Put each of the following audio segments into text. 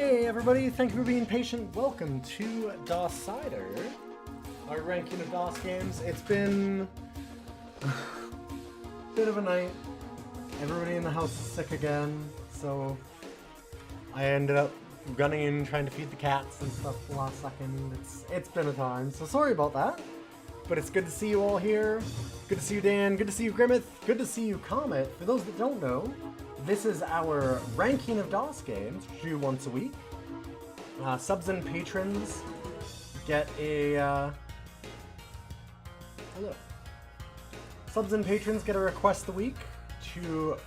Hey everybody, thank you for being patient. Welcome to DOScider, our ranking of DOS games. It's been a bit of a night. Everybody in the house is sick again, so I ended up running in trying to feed the cats and stuff the last second. It's been a time, so sorry about that. But it's good to see you all here. Good to see you, Dan. Good to see you, Grimmeth. Good to see you, Comet. For those that don't know, this is our ranking of DOS games, which we do once a week. Subs and patrons get a Subs and patrons get a request a week to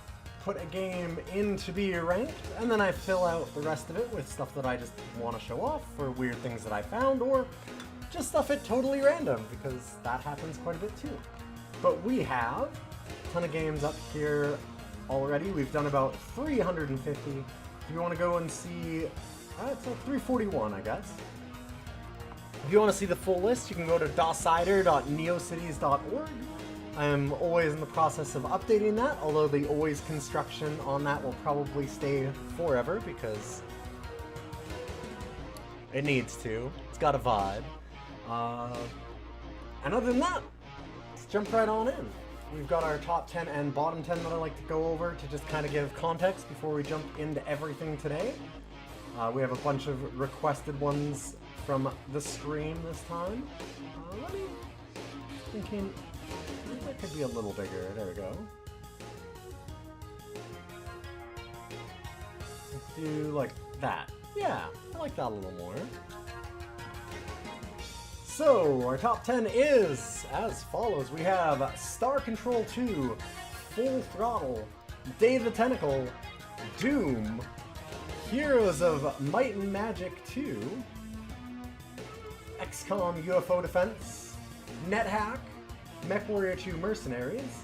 put a game in to be ranked, and then I fill out the rest of it with stuff that I just want to show off, or weird things that I found, or just stuff at totally random, because that happens quite a bit too. But we have a ton of games up here already. We've done about 350. If you want to go and see, it's like 341, I guess. If you want to see the full list, you can go to DOScider.neocities.org. I am always in the process of updating that, although the always construction on that will probably stay forever because it needs to. It's got a vibe. And other than that, let's jump right on in. We've got our top 10 and bottom 10 that I like to go over to just kind of give context before we jump into everything today. We have a bunch of requested ones from the stream this time. Thinking that could be a little bigger. There we go. Let's do like that. Yeah, I like that a little more. So, our top 10 is as follows. We have Star Control 2, Full Throttle, Day of the Tentacle, Doom, Heroes of Might and Magic 2, XCOM UFO Defense, NetHack, MechWarrior 2 Mercenaries,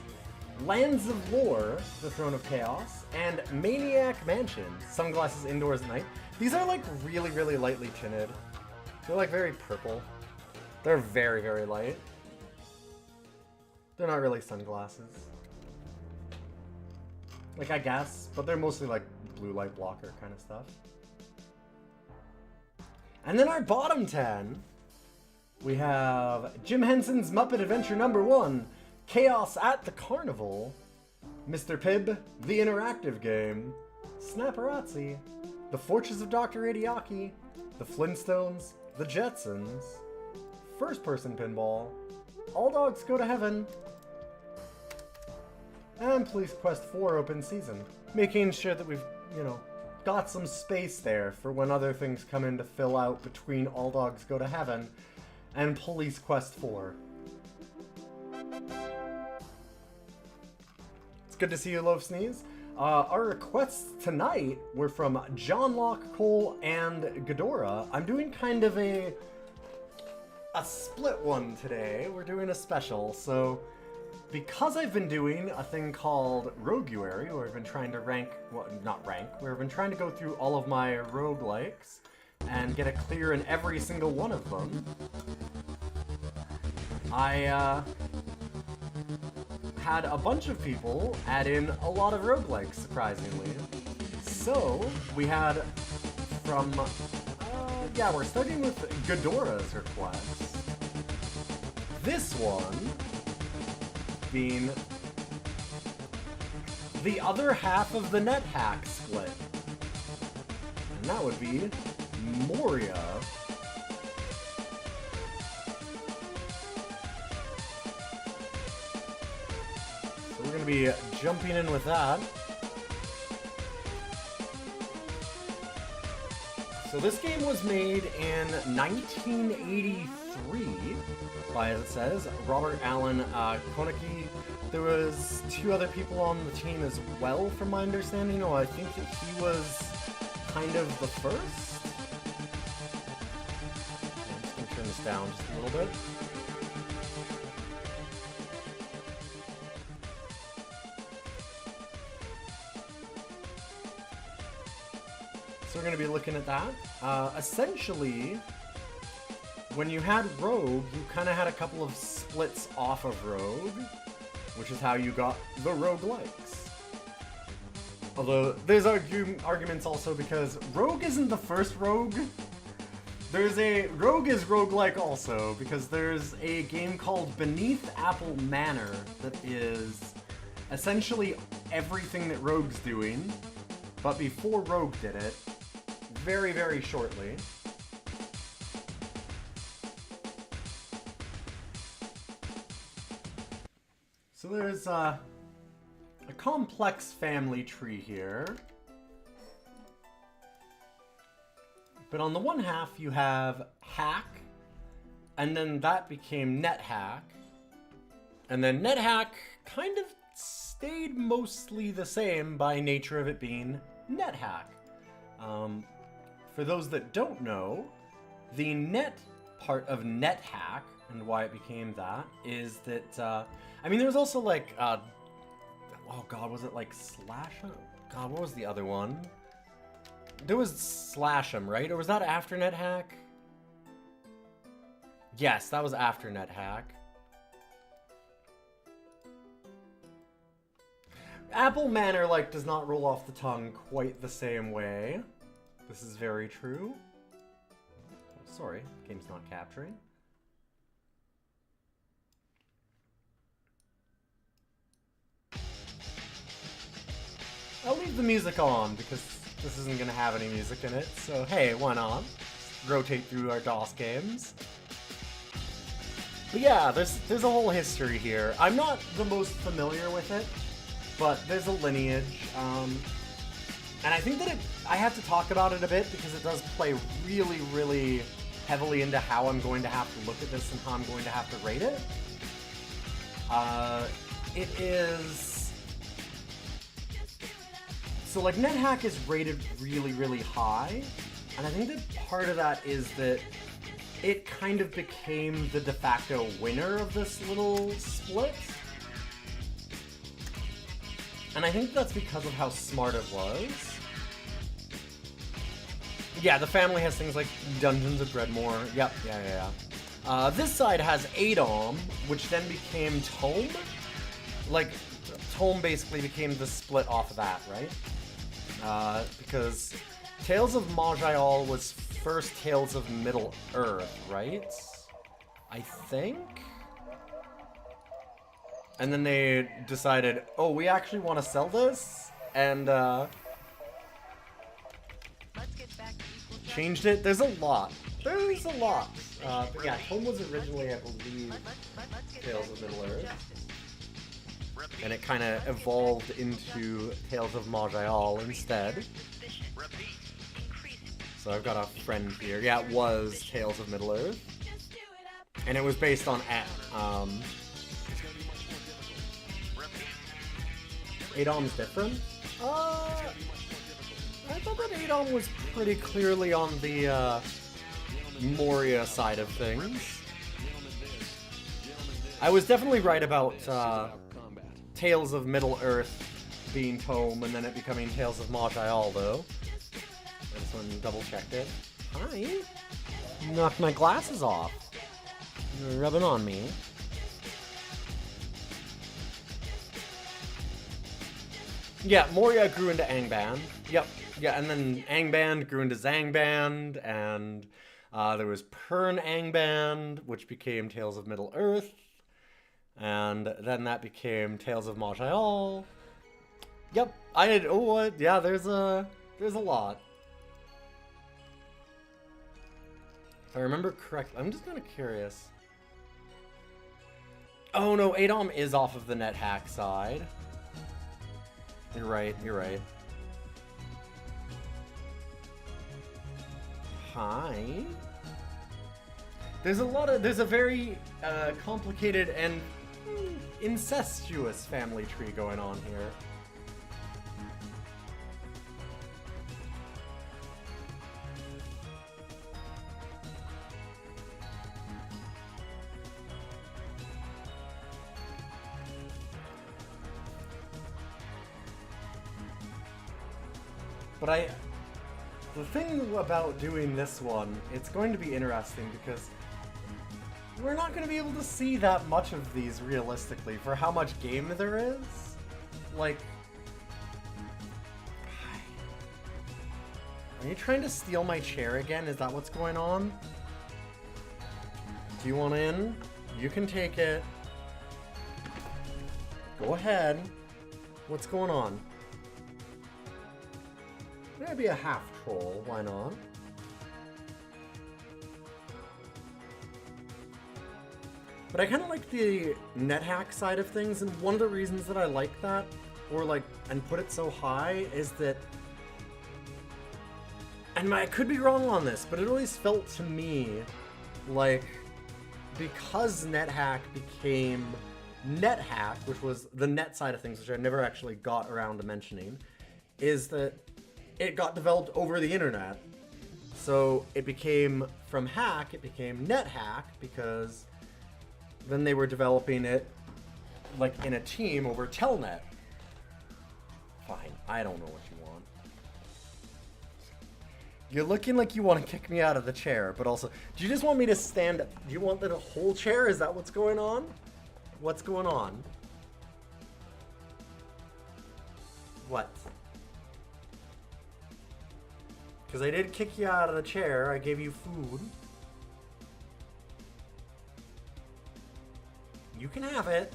Lands of Lore, The Throne of Chaos, and Maniac Mansion, Sunglasses Indoors at Night. These are like really, really lightly tinted. They're like very purple. They're very, very light. They're not really sunglasses. Like, I guess, but they're mostly like blue light blocker kind of stuff. And then our bottom 10, we have Jim Henson's Muppet Adventure #1, Chaos at the Carnival, Mr. Pibb, The Interactive Game, Snapperazzi, The Fortress of Dr. Idiaki, The Flintstones, The Jetsons, First-Person Pinball, All Dogs Go to Heaven, and Police Quest 4 Open Season. Making sure that we've, got some space there for when other things come in to fill out between All Dogs Go to Heaven and Police Quest 4. It's good to see you, Loaf Sneeze. Our requests tonight were from John Locke, Cole, and Ghidorah. I'm doing kind of a split one today. We're doing a special, so because I've been doing a thing called Roguelike, where I've been trying to where I've been trying to go through all of my roguelikes and get a clear in every single one of them, I had a bunch of people add in a lot of roguelikes, surprisingly. So, we had from we're starting with Ghidorah's request. This one being the other half of the NetHack split. And that would be Moria. So we're going to be jumping in with that. So this game was made in 1983 by, as it says, Robert Allen Koeneke. There was 2 other people on the team as well, from my understanding. I think that he was kind of the first. I'm just going to turn this down just a little bit. So we're going to be looking at that. Essentially, when you had Rogue, you kind of had a couple of splits off of Rogue, which is how you got the roguelikes. Although, there's arguments also because Rogue isn't the first Rogue. Rogue is roguelike also, because there's a game called Beneath Apple Manor that is essentially everything that Rogue's doing, but before Rogue did it, very, very shortly. So there's a complex family tree here. But on the one half, you have Hack, and then that became NetHack. And then NetHack kind of stayed mostly the same by nature of it being NetHack. For those that don't know, the net part of NetHack, and why it became that, is that, I mean, there was also like, oh god, was it like Slash? God, what was the other one? There was Slashem, right? Or was that after NetHack? Yes, that was after NetHack. Apple Manor, like, does not roll off the tongue quite the same way. This is very true. Oh, sorry, game's not capturing. I'll leave the music on because this isn't going to have any music in it, so hey, why not? Rotate through our DOS games. But yeah, there's a whole history here. I'm not the most familiar with it, but there's a lineage, and I think that I have to talk about it a bit because it does play really, really heavily into how I'm going to have to look at this and how I'm going to have to rate it. It is... So, like, NetHack is rated really, really high, and I think that part of that is that it kind of became the de facto winner of this little split. And I think that's because of how smart it was. Yeah, the family has things like Dungeons of Dreadmore. Yep, yeah. This side has Adom, which then became Tome. Like, Tome basically became the split off of that, right? Because Tales of Maj'Eyal was first Tales of Middle-earth, right? I think? And then they decided, oh, we actually want to sell this? And, changed it. There's a lot. There's a lot. But yeah, Tome was originally, I believe, Tales of Middle-earth. And it kind of evolved into Tales of Maj'Eyal instead. So I've got a friend here. Yeah, it was Tales of Middle-earth. And it was based on Adom's different? I thought that Adom was pretty clearly on the Moria side of things. I was definitely right about Tales of Middle-earth being Tome and then it becoming Tales of Maj'Eyal, though. I just went and double-checked it. Hi! You knocked my glasses off. You're rubbing on me. Yeah, Moria grew into Angband. Yep. Yeah, and then Angband grew into Zangband, and there was Pern Angband, which became Tales of Middle-earth. And then that became Tales of Maj'Eyal. Yep, yeah, there's a lot. If I remember correctly, I'm just kind of curious. Oh no, Adom is off of the NetHack side. You're right, you're right. Hi. There's a very complicated and incestuous family tree going on here. But the thing about doing this one, it's going to be interesting because we're not going to be able to see that much of these realistically for how much game there is. Like, Are you trying to steal my chair again? Is that what's going on? Do you want in? You can take it. Go ahead. What's going on? Maybe a half troll. Why not? But I kind of like the NetHack side of things, and one of the reasons that I like that, or like, and put it so high, is that, and I could be wrong on this, but it always felt to me like, because NetHack became NetHack, which was the net side of things, which I never actually got around to mentioning, is that it got developed over the internet. So it became, from hack, it became NetHack, because then they were developing it like in a team over Telnet. Fine, I don't know what you want. You're looking like you want to kick me out of the chair, but also, do you just want me to stand up? Do you want the whole chair? Is that what's going on? What's going on? What? Because I did kick you out of the chair. I gave you food. You can have it.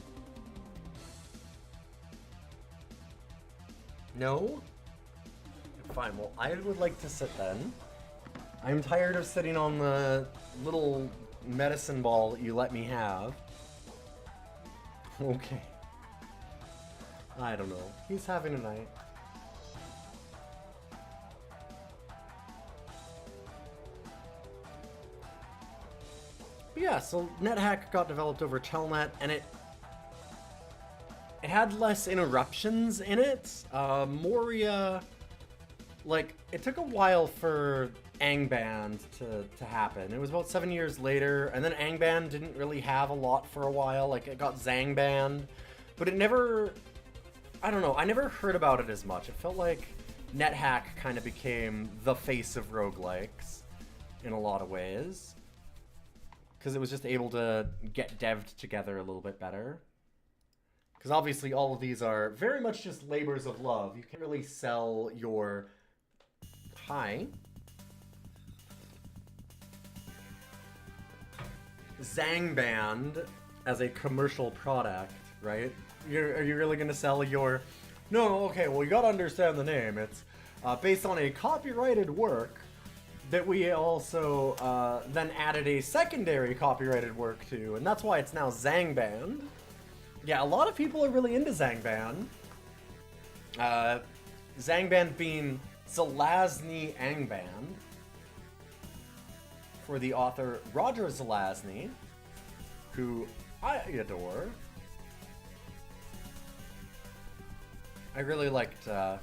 No? Fine, well, I would like to sit then. I'm tired of sitting on the little medicine ball that you let me have. Okay. I don't know. He's having a night. But yeah, so NetHack got developed over Telnet, and it had less interruptions in it. Moria, like, it took a while for Angband to happen. It was about 7 years later, and then Angband didn't really have a lot for a while. Like, it got Zangband, but it never, I don't know, I never heard about it as much. It felt like NetHack kind of became the face of roguelikes in a lot of ways, because it was just able to get devved together a little bit better. Because obviously all of these are very much just labors of love. You can't really sell your... Hi. Zangband as a commercial product, right? Are you really going to sell your... No, okay, well, you got to understand the name. It's based on a copyrighted work that we also then added a secondary copyrighted work to, and that's why it's now Zangband. Yeah, a lot of people are really into Zangband. Zangband being Zelazny Angband, for the author Roger Zelazny, who I adore. I really liked the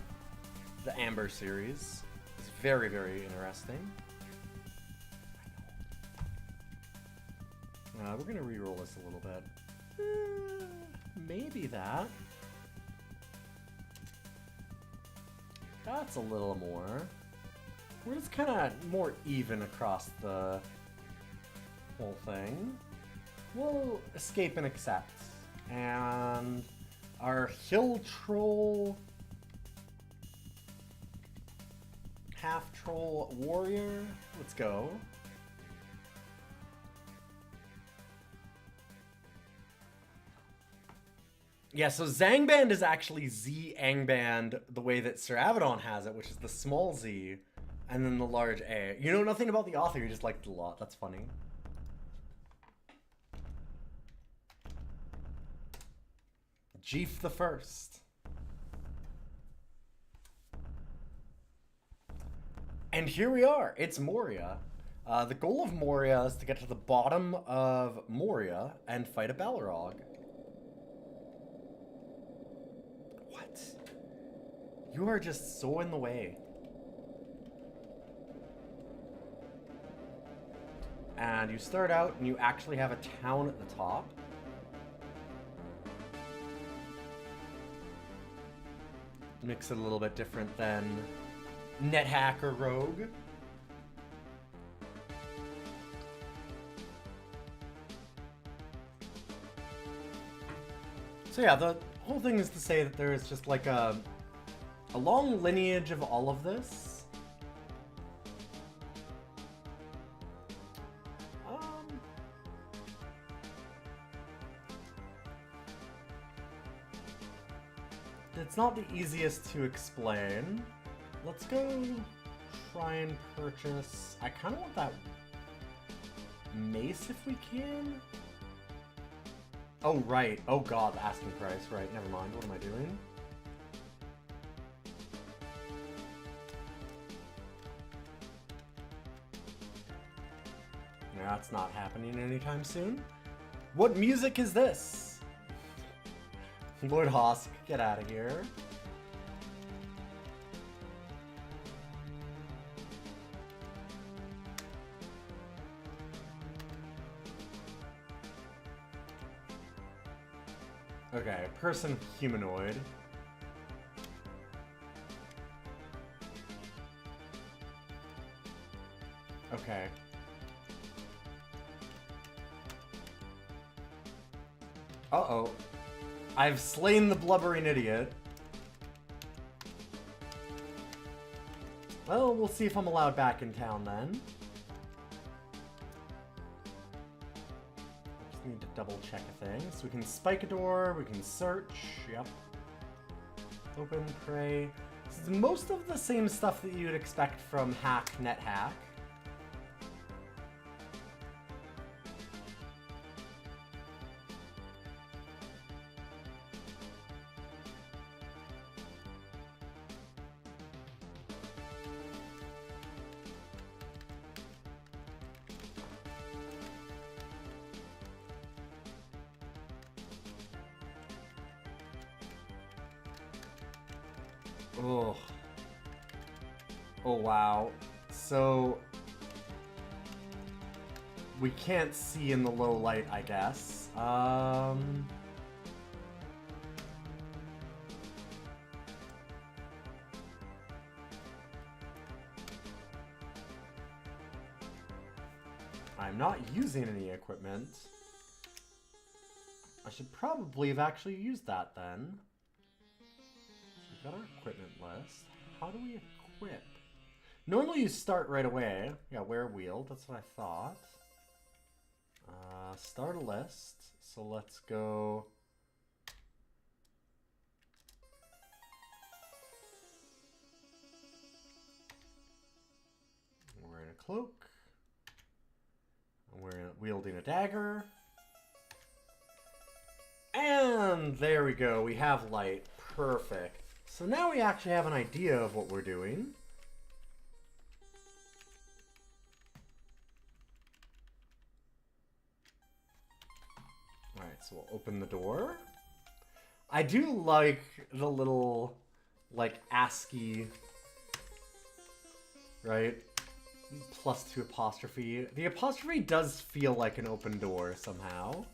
Amber series. It's very, very interesting. We're gonna re-roll this a little bit. Maybe that. That's a little more. We're just kind of more even across the whole thing. We'll escape and accept. And our hill troll, half troll warrior. Let's go. Yeah, so Zangband is actually Z Angband the way that Sir Avedon has it, which is the small Z and then the large A. You know nothing about the author, you just liked it a lot. That's funny. Jeef the First. And here we are. It's Moria. The goal of Moria is to get to the bottom of Moria and fight a Balrog. What? You are just so in the way. And you start out and you actually have a town at the top. Makes it a little bit different than NetHack or Rogue. So yeah, the whole thing is to say that there is just like a long lineage of all of this. It's not the easiest to explain. Let's go try and purchase... I kind of want that mace if we can. Oh, right. Oh, God, the asking price. Right, never mind. What am I doing? That's not happening anytime soon. What music is this? Lord Hosk, get out of here. Okay, person humanoid. Okay. Uh-oh. I've slain the blubbering idiot. Well, we'll see if I'm allowed back in town then. Just need to double check a thing. So we can spike a door, we can search, yep. Open, pray. This is most of the same stuff that you'd expect from NetHack. Oh. Oh, wow. So... we can't see in the low light, I guess. I'm not using any equipment. I should probably have actually used that then. Got our equipment list. How do we equip? Normally you start right away. Yeah, wear wheel. That's what I thought. Start a list. So let's go... I'm wearing a cloak. I'm wielding a dagger. And there we go. We have light. Perfect. So now we actually have an idea of what we're doing. Alright, so we'll open the door. I do like the little, like, ASCII, right? +2 apostrophe. The apostrophe does feel like an open door somehow.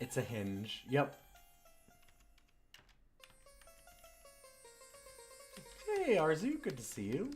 It's a hinge. Yep. Hey, Arzu, good to see you.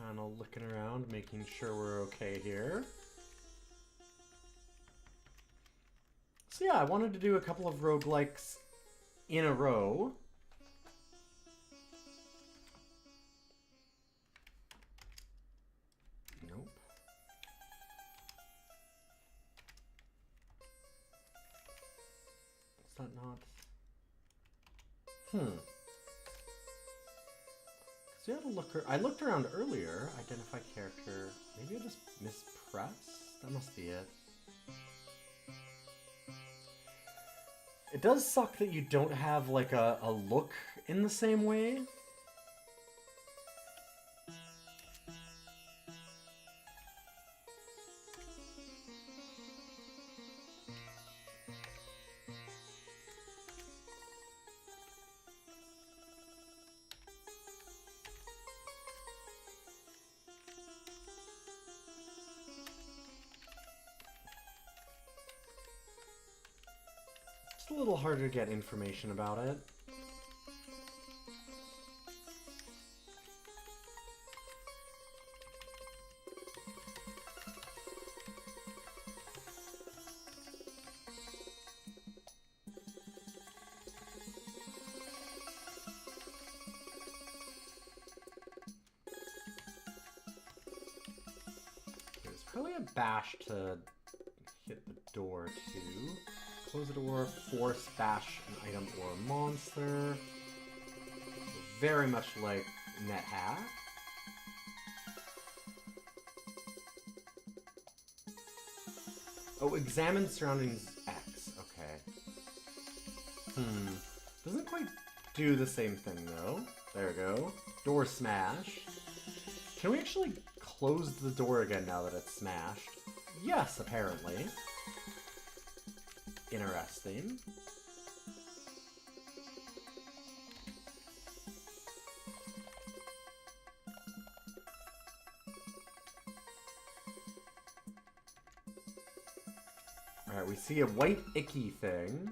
Kind of looking around, making sure we're okay here. So yeah, I wanted to do a couple of roguelikes in a row. Nope. Is that not? So you have to look. I looked around earlier. Identify character. Maybe I just mispressed. That must be it. It does suck that you don't have like a look in the same way. Just a little harder to get information about it. There's probably a bash to hit the door too. Close the door, force bash an item or a monster. Very much like NetHack. Oh, examine surroundings X. Okay. Doesn't quite do the same thing though. There we go. Door smash. Can we actually close the door again now that it's smashed? Yes, apparently. Interesting. Alright, we see a white icky thing.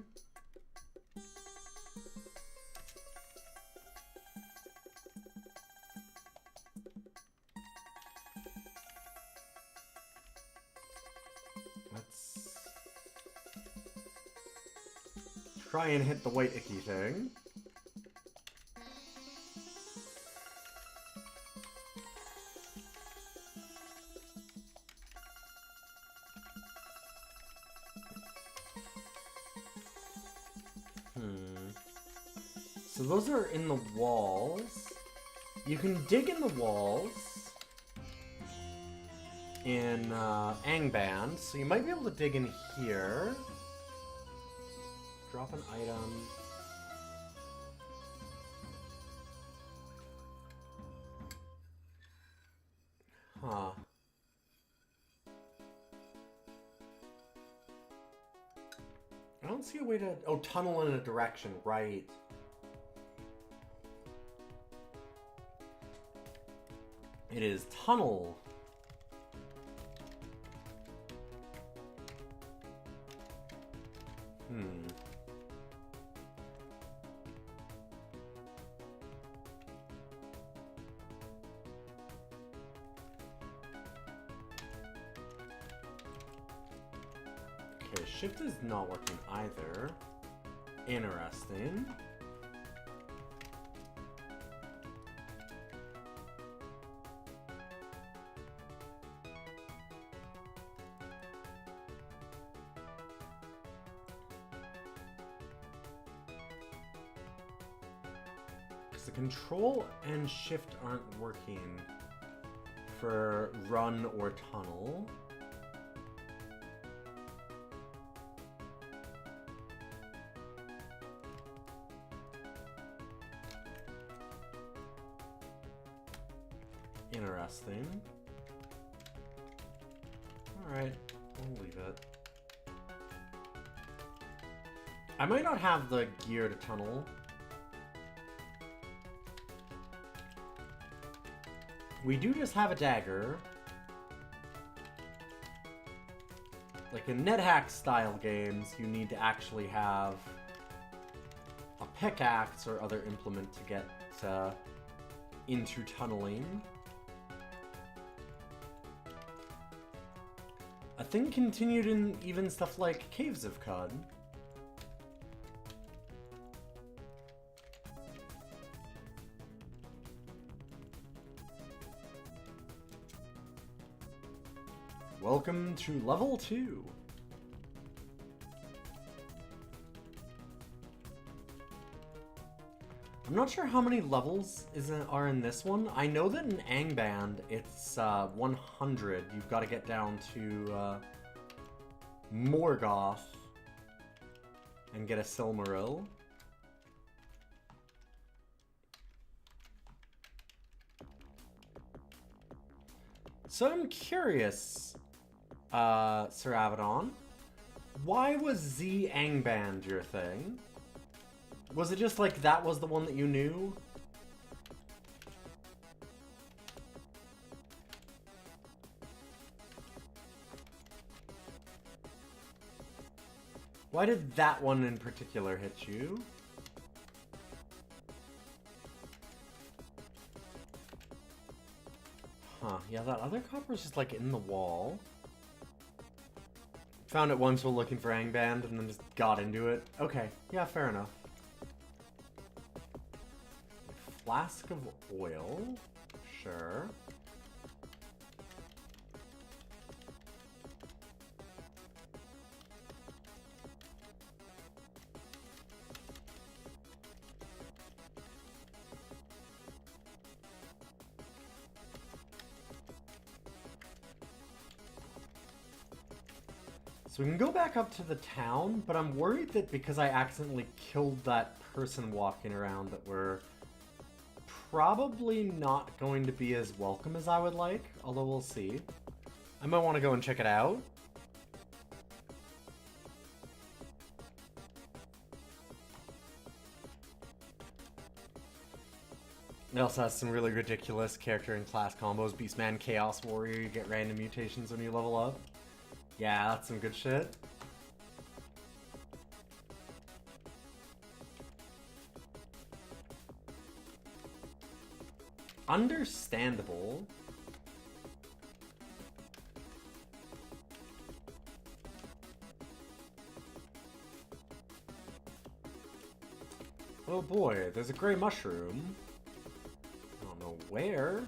Try and hit the white icky thing. So those are in the walls. You can dig in the walls in Angband, so you might be able to dig in here. Drop an item. Huh. I don't see a way to... Oh, tunnel in a direction, right. It is tunnel. Okay, shift is not working either. Interesting. Because the control and shift aren't working for run or tunnel. Interesting. Alright, we'll leave it. I might not have the gear to tunnel. We do just have a dagger. Like in NetHack style games, you need to actually have a pickaxe or other implement to get into tunneling. A thing continued in even stuff like Caves of Cud. Welcome to level 2. I'm not sure how many levels are in this one. I know that in Angband it's 100. You've got to get down to Morgoth and get a Silmaril. So I'm curious, Sir Avedon, why was Z Angband your thing? Was it just like that was the one that you knew? Why did that one in particular hit you? Huh, yeah, that other copper's just like in the wall. Found it once while looking for Angband and then just got into it. Okay, yeah, fair enough. Flask of oil? Sure. So we can go back up to the town, but I'm worried that because I accidentally killed that person walking around that we're probably not going to be as welcome as I would like, although we'll see. I might want to go and check it out. It also has some really ridiculous character and class combos. Beastman, Chaos Warrior, you get random mutations when you level up. Yeah, that's some good shit. Understandable. Oh boy, there's a gray mushroom. I don't know where.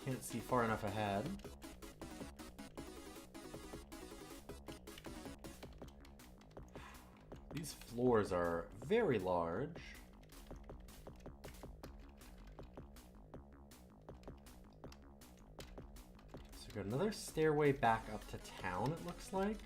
Can't see far enough ahead. These floors are very large. So we got another stairway back up to town, it looks like.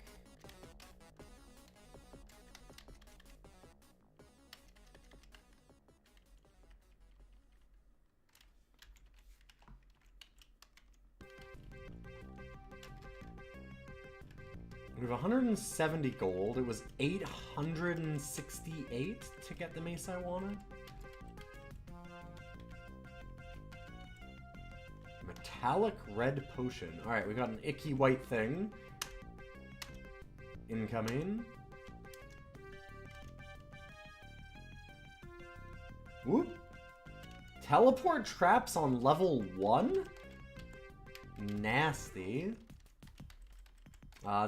We have 170 gold. It was 868 to get the mace I wanted. Metallic red potion. Alright, we got an icky white thing. Incoming. Whoop. Teleport traps on level 1? Nasty.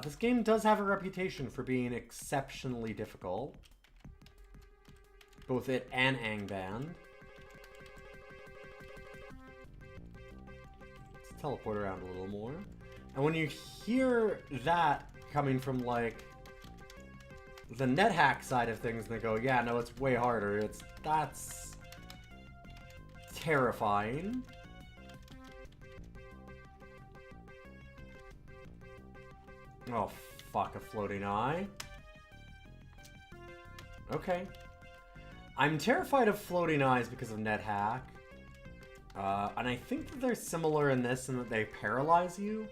This game does have a reputation for being exceptionally difficult. Both it and Angband. Let's teleport around a little more. And when you hear that coming from, like, the NetHack side of things, and they go, yeah, no, it's way harder. That's terrifying. Oh, fuck, a floating eye. Okay. I'm terrified of floating eyes because of NetHack. And I think that they're similar in this in that they paralyze you.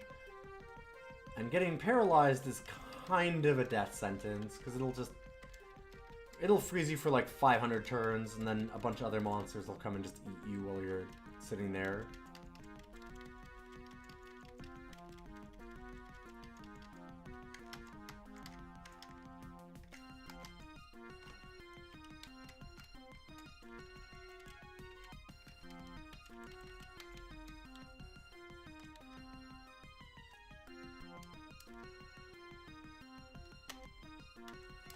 And getting paralyzed is kind of a death sentence, because it'll freeze you for like 500 turns, and then a bunch of other monsters will come and just eat you while you're sitting there.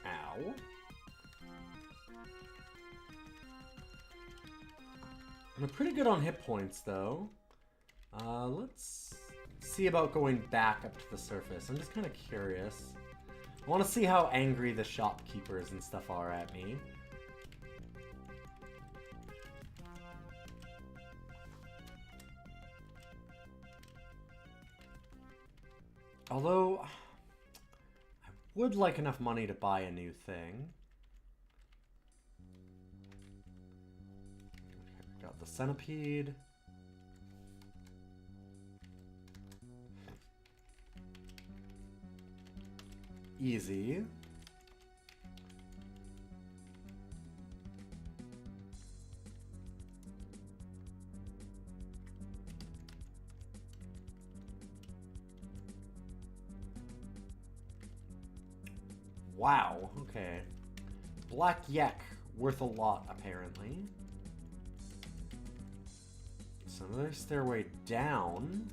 Ow. I'm pretty good on hit points, though. Let's see about going back up to the surface. I'm just kind of curious. I want to see how angry the shopkeepers and stuff are at me. Although, I would like enough money to buy a new thing. Okay, got the centipede. Easy. Wow, okay. Black Yak, worth a lot, apparently. So another stairway down.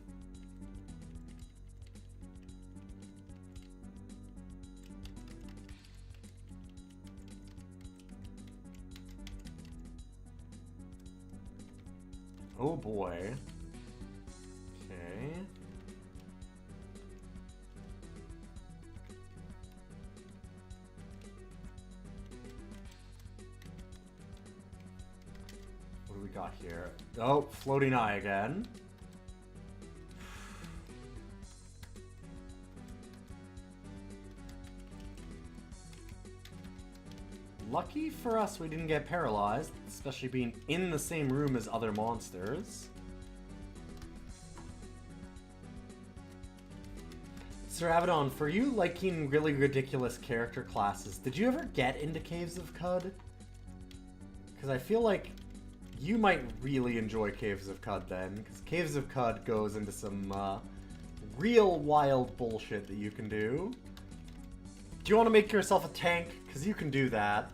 Oh boy. Okay. What do we got here? Oh, floating eye again. Lucky for us we didn't get paralyzed, especially being in the same room as other monsters. Sir Avedon, for you liking really ridiculous character classes, did you ever get into Caves of Cud? Because I feel like you might really enjoy Caves of Cud then, because Caves of Cud goes into some real wild bullshit that you can do. Do you want to make yourself a tank? Because you can do that.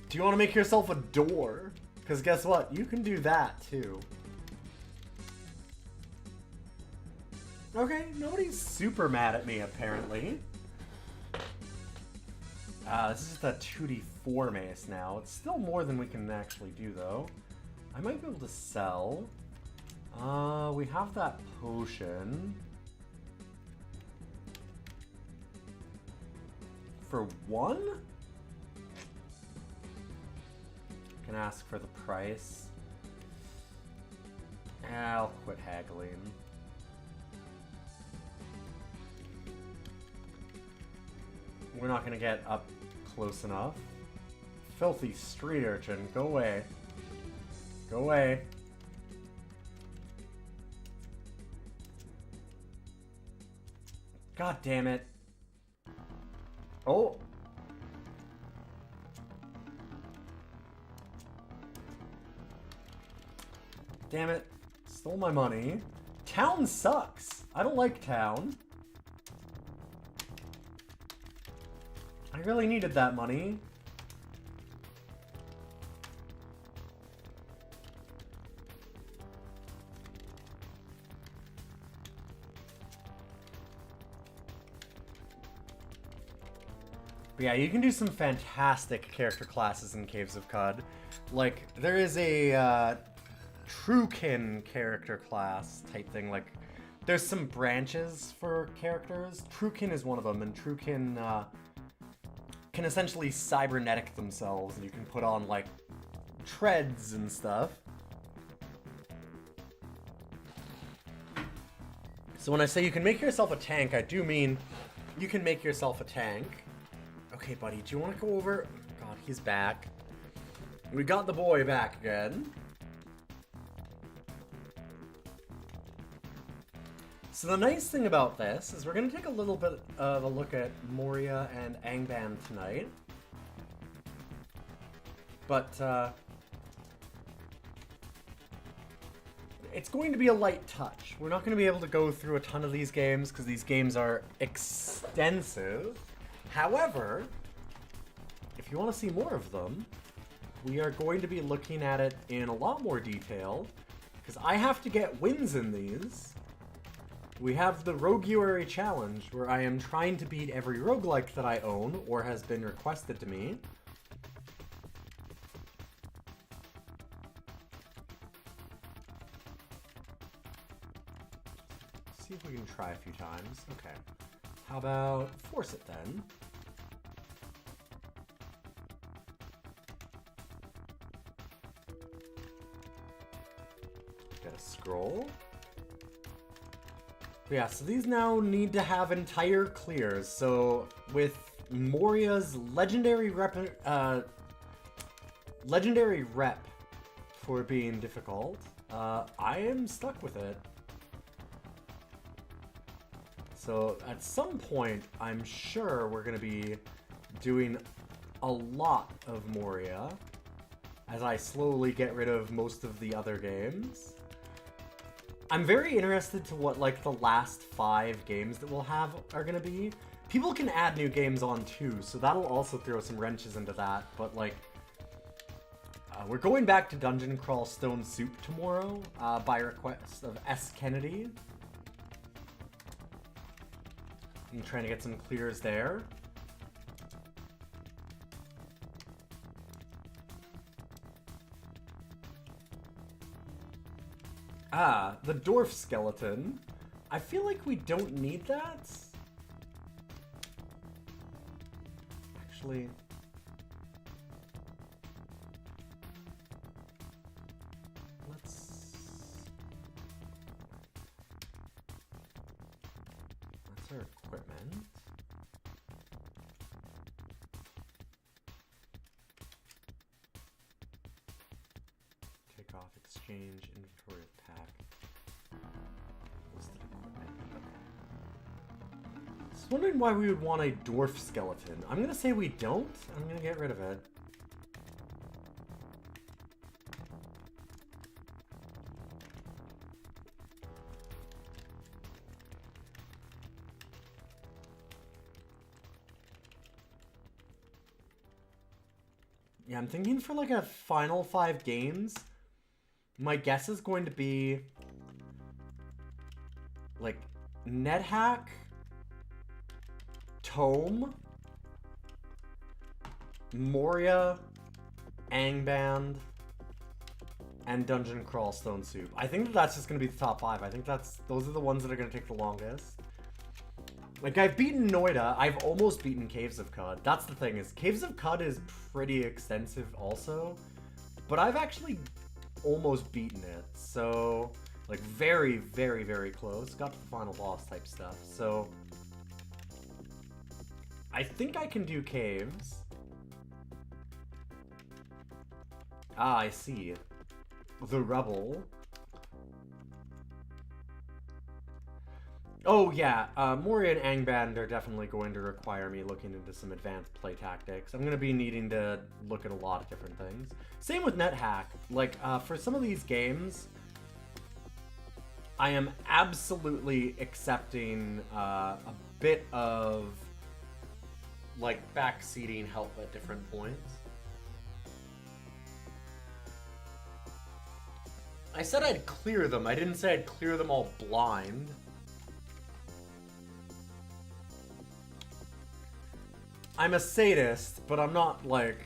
Do you want to make yourself a door? Because guess what? You can do that too. Okay, nobody's super mad at me apparently. This is just a 2d4 mace now. It's still more than we can actually do though. I might be able to sell. We have that potion. For 1? Can ask for the price. I'll quit haggling. We're not gonna get up close enough. Filthy street urchin, go away. Go away. God damn it. Oh! Damn it. Stole my money. Town sucks. I don't like town. I really needed that money. But yeah, you can do some fantastic character classes in Caves of Cud. Like, there is a Truekin character class type thing. Like, there's some branches for characters. Truekin is one of them, and Truekin can essentially cybernetic themselves, and you can put on, like, treads and stuff. So when I say you can make yourself a tank, I do mean you can make yourself a tank. Okay, buddy, do you want to go over? God, he's back. We got the boy back again. So the nice thing about this is we're going to take a little bit of a look at Moria and Angband tonight. But, it's going to be a light touch. We're not going to be able to go through a ton of these games because these games are extensive. However, if you want to see more of them, we are going to be looking at it in a lot more detail because I have to get wins in these. We have the Roguelike challenge where I am trying to beat every roguelike that I own or has been requested to me. See if we can try a few times. Okay. How about force it then? Get a scroll. Yeah, so these now need to have entire clears. So with Moria's legendary rep for being difficult, I am stuck with it. So at some point, I'm sure we're going to be doing a lot of Moria as I slowly get rid of most of the other games. I'm very interested to what, like, the last 5 games that we'll have are going to be, People can add new games on too, so that'll also throw some wrenches into that, but like... we're going back to Dungeon Crawl Stone Soup tomorrow, by request of S. Kennedy. I'm trying to get some clears there. Ah, the dwarf skeleton. I feel like we don't need that. Actually... That's our equipment. Take off, exchange, inventory of pack. Listed equipment. Okay. Just wondering why we would want a dwarf skeleton. I'm gonna say we don't. I'm gonna get rid of it. Yeah, I'm thinking for like a final 5 games, my guess is going to be like NetHack, Tome, Moria, Angband, and Dungeon Crawl Stone Soup. I think that's just going to be the top 5. I think those are the ones that are going to take the longest. Like, I've beaten Noida, I've almost beaten Caves of Cud. That's the thing, is Caves of Cud is pretty extensive also, but I've actually almost beaten it, so, like, very, very, very close. Got to the final boss type stuff, so... I think I can do Caves. Ah, I see. The Rebel. Oh yeah, Moria and Angband are definitely going to require me looking into some advanced play tactics. I'm going to be needing to look at a lot of different things. Same with NetHack. Like, for some of these games, I am absolutely accepting a bit of, like, backseating help at different points. I said I'd clear them. I didn't say I'd clear them all blind. I'm a sadist, but I'm not, like...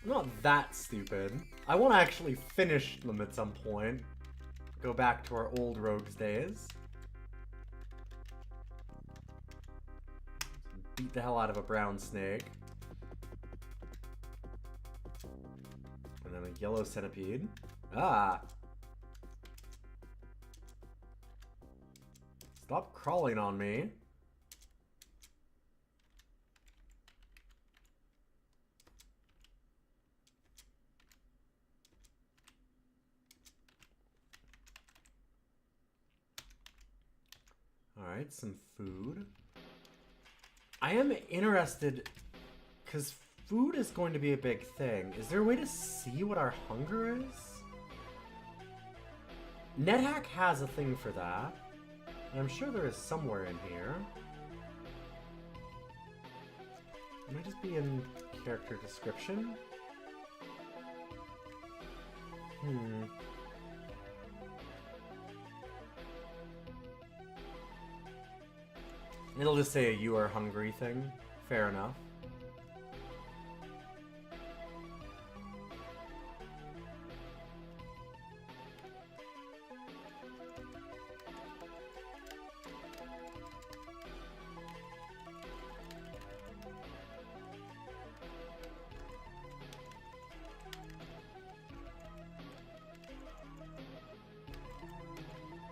I'm not that stupid. I want to actually finish them at some point. Go back to our old rogues days. Beat the hell out of a brown snake. And then a yellow centipede. Ah! Stop crawling on me. Alright, some food. I am interested, because food is going to be a big thing. Is there a way to see what our hunger is? NetHack has a thing for that. And I'm sure there is somewhere in here. It might just be in character description. It'll just say a "you are hungry" thing. Fair enough.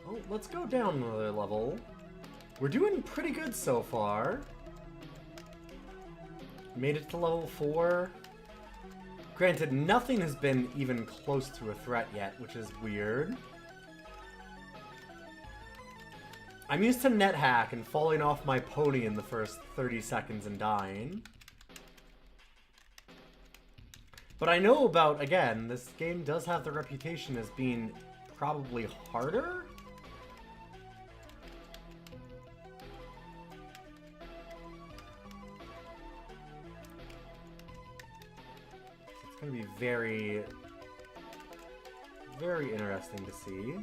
Oh, let's go down another level. We're doing pretty good so far. Made it to level 4. Granted, nothing has been even close to a threat yet, which is weird. I'm used to NetHack and falling off my pony in the first 30 seconds and dying. But I know about, again, this game does have the reputation as being probably harder? gonna be very, very interesting to see.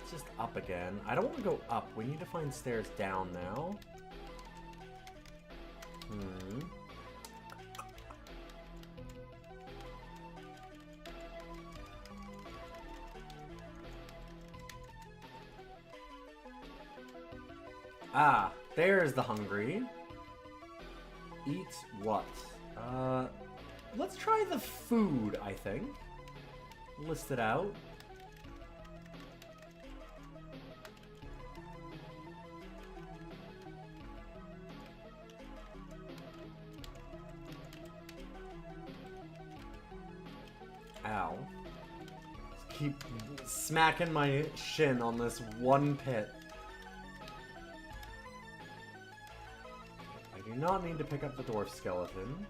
It's just up again. I don't want to go up. We need to find stairs down now. Ah, there's the hungry. Eat what? Let's try the food, I think. List it out. Ow. Just keep smacking my shin on this one pit. I do not need to pick up the dwarf skeleton.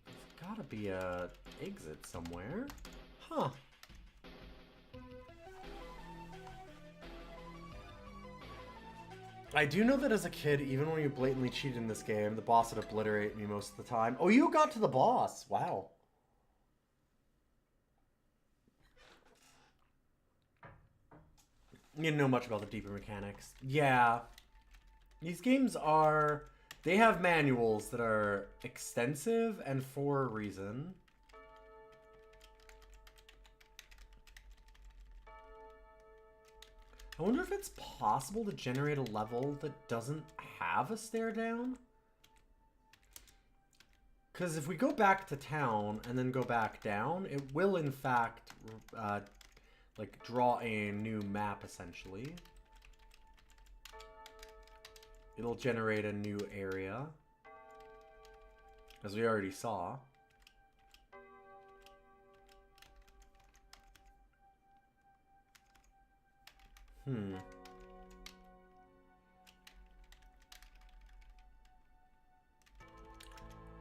There's gotta be a exit somewhere. Huh. I do know that as a kid, even when you blatantly cheat in this game, the boss would obliterate me most of the time. Oh, you got to the boss! Wow. You didn't know much about the deeper mechanics. Yeah. These games are... They have manuals that are extensive and for a reason. I wonder if it's possible to generate a level that doesn't have a stair down? Because if we go back to town and then go back down, it will in fact like draw a new map essentially. It'll generate a new area, as we already saw.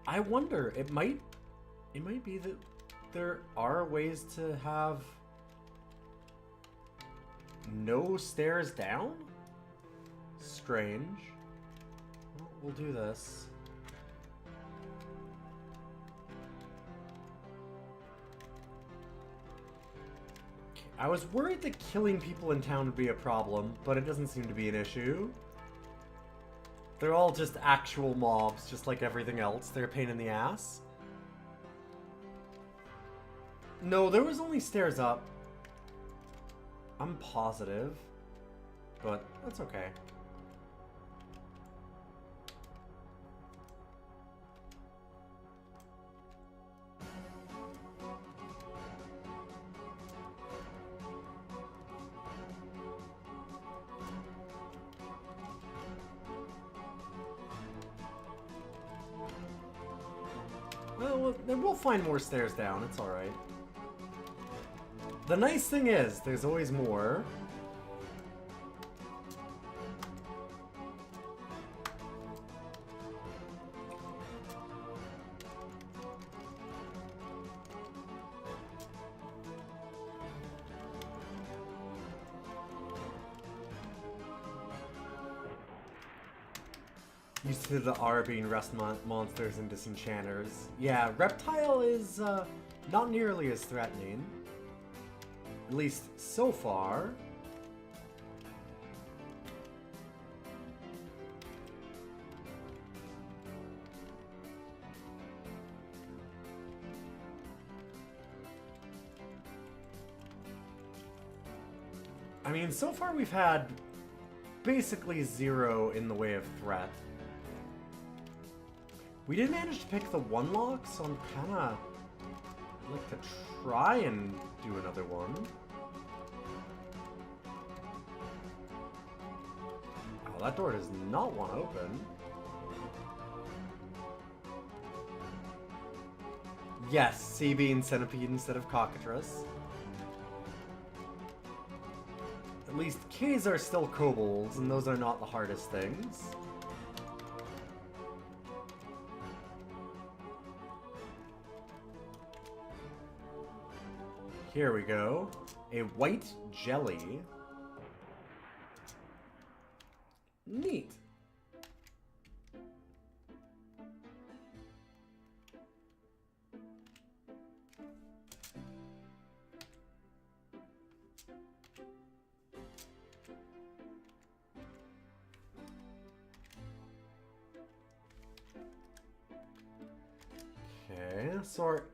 I wonder, it might be that there are ways to have no stairs down? Strange. Well, we'll do this. I was worried that killing people in town would be a problem, but it doesn't seem to be an issue. They're all just actual mobs, just like everything else. They're a pain in the ass. No, there was only stairs up. I'm positive, but that's okay. Well, then we'll find more stairs down. It's alright. The nice thing is, there's always more. Used to the R being rest monsters and disenchanters. Yeah, Reptile is not nearly as threatening. At least so far. I mean, so far we've had basically zero in the way of threat. We did manage to pick the one lock, so I'm kinda... I'd like to try and do another one. Oh, that door does not want to open. Yes, sea bean centipede instead of cockatrice. At least K's are still kobolds, and those are not the hardest things. Here we go. A white jelly. Neat. Okay, so our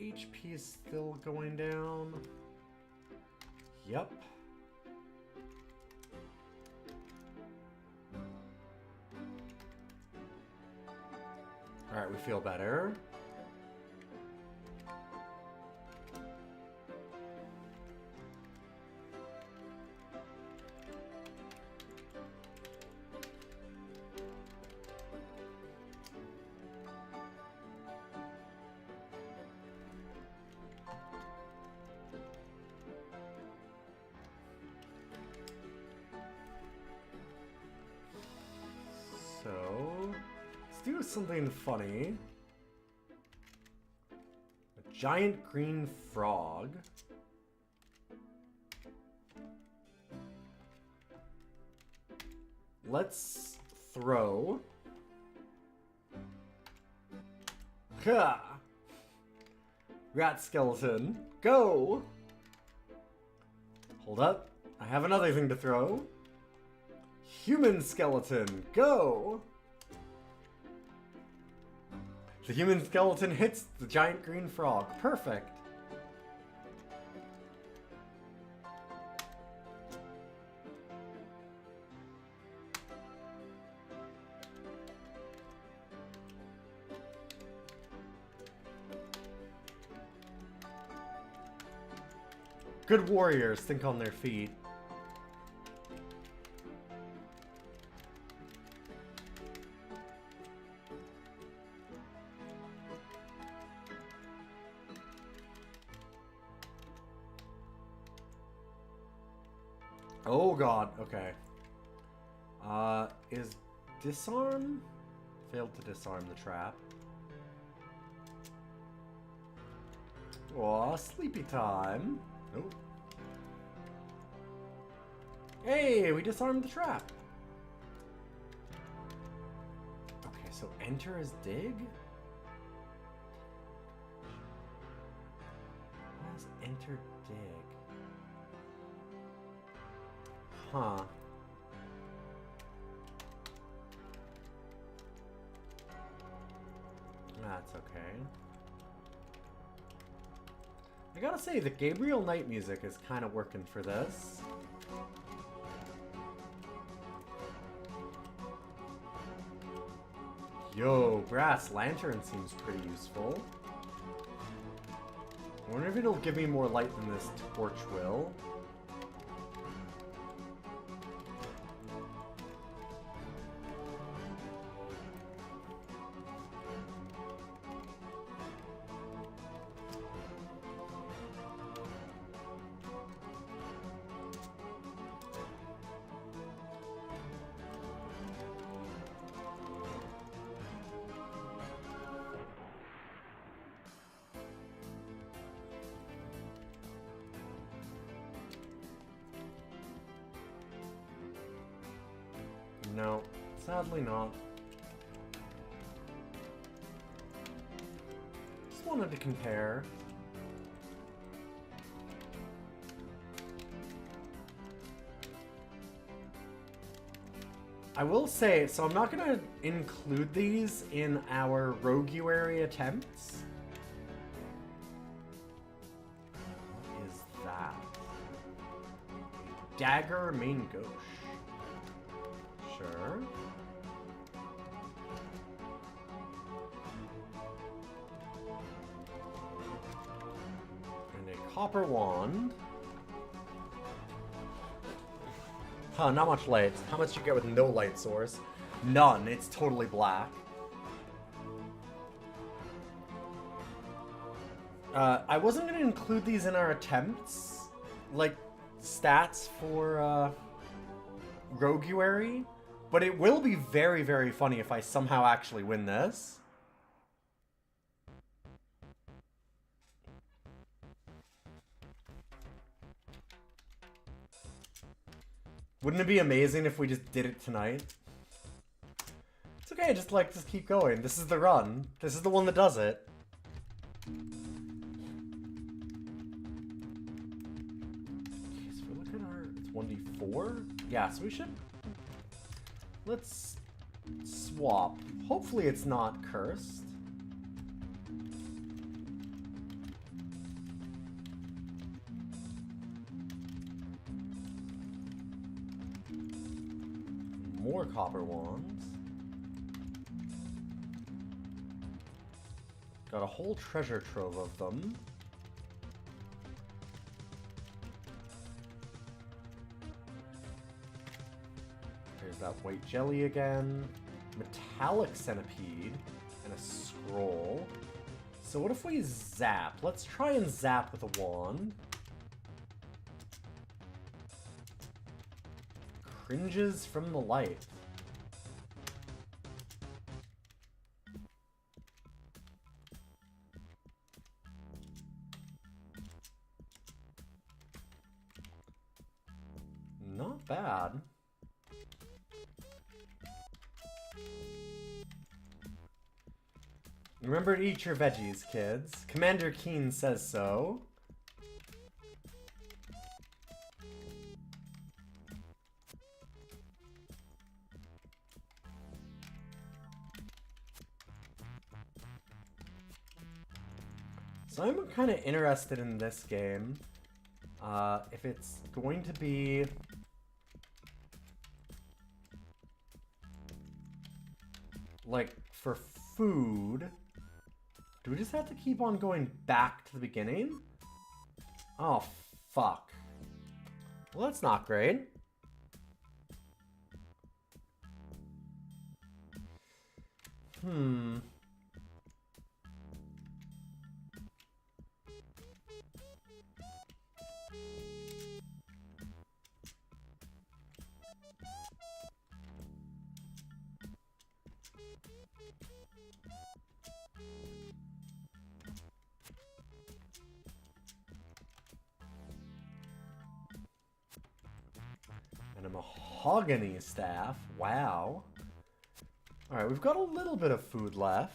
HP is still going down. Yep. Alright, we feel better. So, let's do something funny. A giant green frog. Let's throw. Ha! Rat skeleton, go! Hold up, I have another thing to throw. Human skeleton, go! The human skeleton hits the giant green frog. Perfect. Good warriors think on their feet. Oh god, okay. Is disarm? Failed to disarm the trap. Aw, sleepy time. Nope. Hey, we disarmed the trap. Okay, so enter as dig? What is enter dig? Huh. That's okay. I gotta say, the Gabriel Knight music is kind of working for this. Yo, brass lantern seems pretty useful. I wonder if it'll give me more light than this torch will. No, sadly not. Just wanted to compare. I will say, so I'm not going to include these in our roguery attempts. What is that? Dagger main gauche. Sure. And a copper wand. Huh, not much light. How much you get with no light source? None. It's totally black. I wasn't going to include these in our attempts. Like, stats for, roguery. But it will be very, very funny if I somehow actually win this. Wouldn't it be amazing if we just did it tonight? It's okay, just keep going. This is the run. This is the one that does it. Okay, so we're looking 1d4? Yeah, so we should... Let's swap. Hopefully it's not cursed. More copper wands. Got a whole treasure trove of them. There's that white jelly again. Metallic centipede. And a scroll. So what if we zap? Let's try and zap with a wand. Cringes from the light. Not bad. Remember to eat your veggies, kids. Commander Keen says so. So I'm kind of interested in this game. If it's going to be... like, for food... Do we just have to keep on going back to the beginning? Oh, fuck. Well, that's not great. And a mahogany staff. Wow. Alright, we've got a little bit of food left.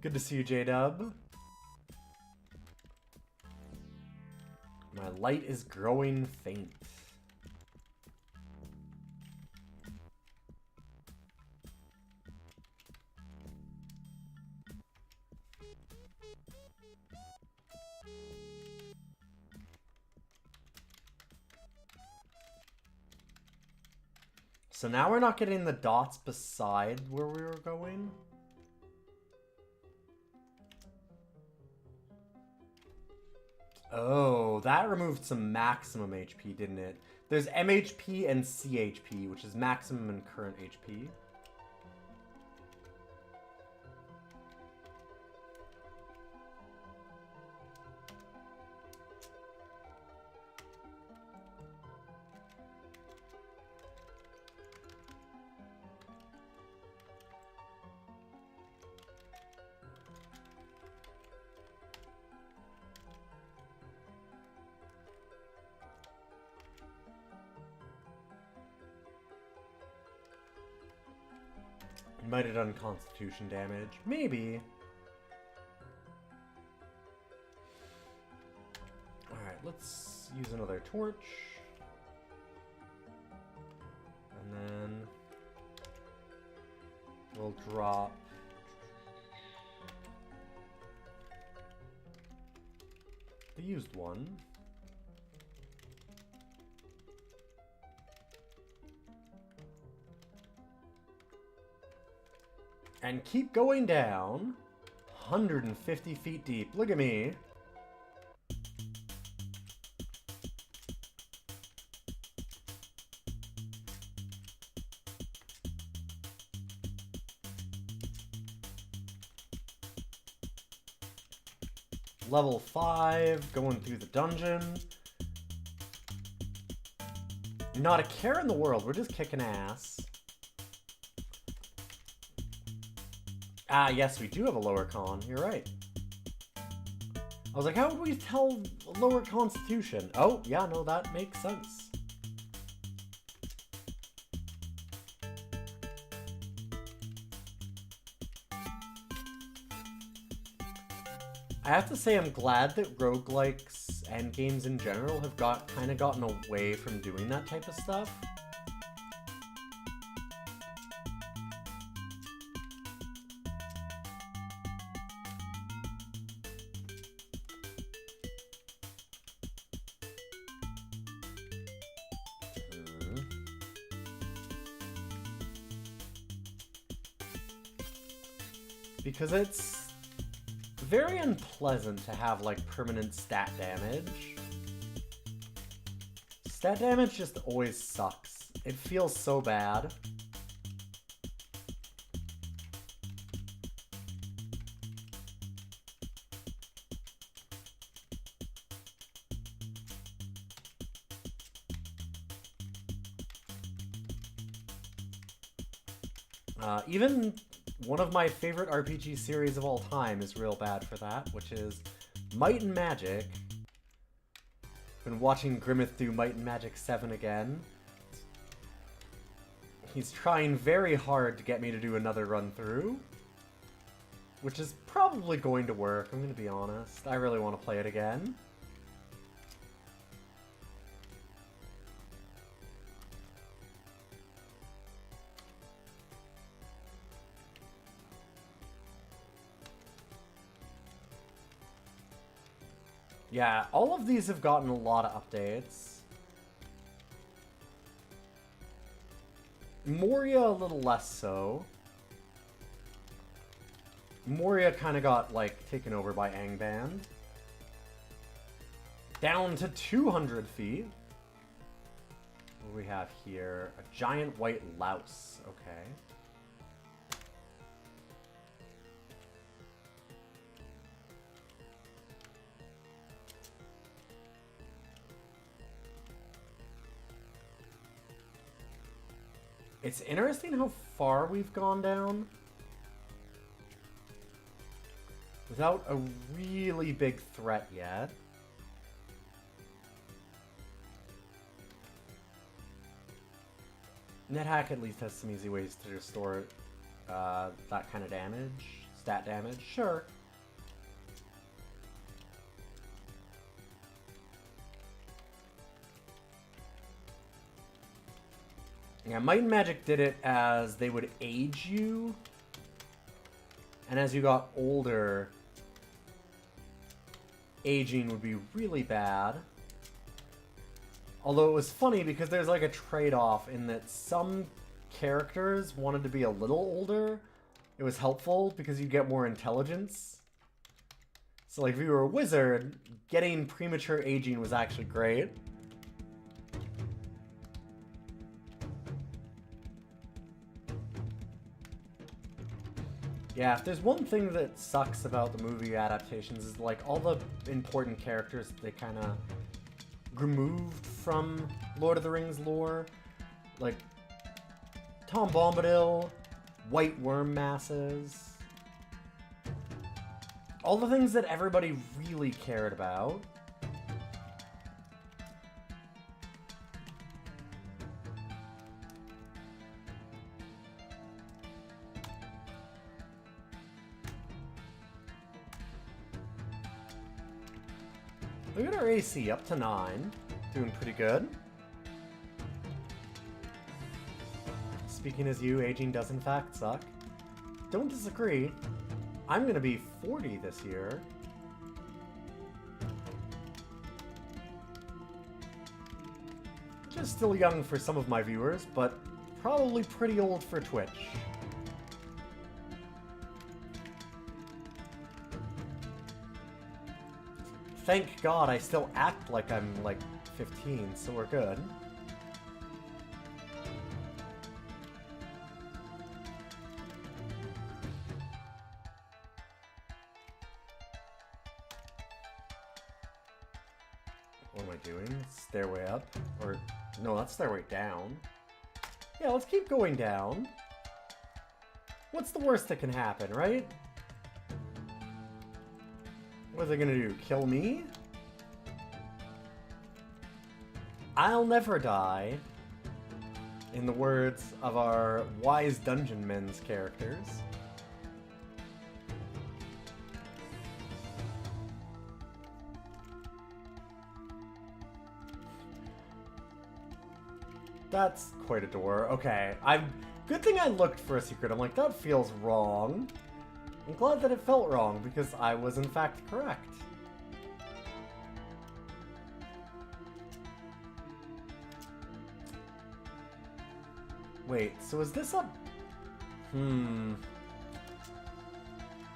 Good to see you, J-Dub. My light is growing faint. So now we're not getting the dots beside where we were going. Oh, that removed some maximum HP, didn't it? There's MHP and CHP, which is maximum and current HP. Might have done constitution damage. Maybe. Alright, let's use another torch. And then we'll drop the used one. And keep going down. 150 feet deep. Look at me. Level 5, going through the dungeon. Not a care in the world, we're just kicking ass. Ah, yes, we do have a lower con. You're right. I was like, how would we tell lower constitution? Oh, yeah, no, that makes sense. I have to say I'm glad that roguelikes and games in general have kind of gotten away from doing that type of stuff. Because it's very unpleasant to have, like, permanent stat damage. Stat damage just always sucks. It feels so bad. Even one of my favorite RPG series of all time is real bad for that, which is Might and Magic. Been watching Grimmeth do Might and Magic 7 again. He's trying very hard to get me to do another run through, which is probably going to work, I'm gonna be honest. I really want to play it again. Yeah, all of these have gotten a lot of updates. Moria a little less so. Moria kind of got, like, taken over by Angband. Down to 200 feet. What do we have here? A giant white louse. Okay. It's interesting how far we've gone down without a really big threat yet. NetHack at least has some easy ways to restore that kind of damage. Stat damage, sure. Yeah, Might and Magic did it as they would age you, and as you got older, aging would be really bad. Although it was funny because there's like a trade-off in that some characters wanted to be a little older. It was helpful because you get more intelligence. So like if you were a wizard, getting premature aging was actually great. Yeah, if there's one thing that sucks about the movie adaptations is like all the important characters they kind of removed from Lord of the Rings lore. Like Tom Bombadil, white worm masses. All the things that everybody really cared about. Look at our AC, up to 9. Doing pretty good. Speaking as you, aging does in fact suck. Don't disagree. I'm gonna be 40 this year. Which is still young for some of my viewers, but probably pretty old for Twitch. Thank God I still act like I'm, like, 15, so we're good. What am I doing? Stairway up? Or, no, that's stairway down. Yeah, let's keep going down. What's the worst that can happen, right? What are they gonna do? Kill me? I'll never die. In the words of our wise dungeon men's characters. That's quite a door. Okay, good thing I looked for a secret. I'm like, that feels wrong. I'm glad that it felt wrong, because I was in fact correct. Wait, so is this a...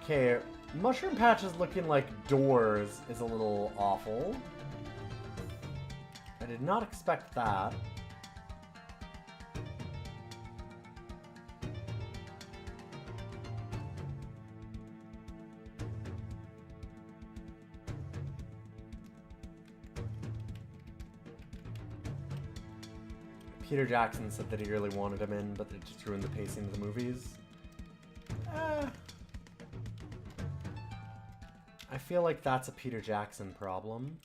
Okay, Mushroom Patches looking like doors is a little awful. I did not expect that. Peter Jackson said that he really wanted him in, but it just ruined the pacing of the movies. I feel like that's a Peter Jackson problem.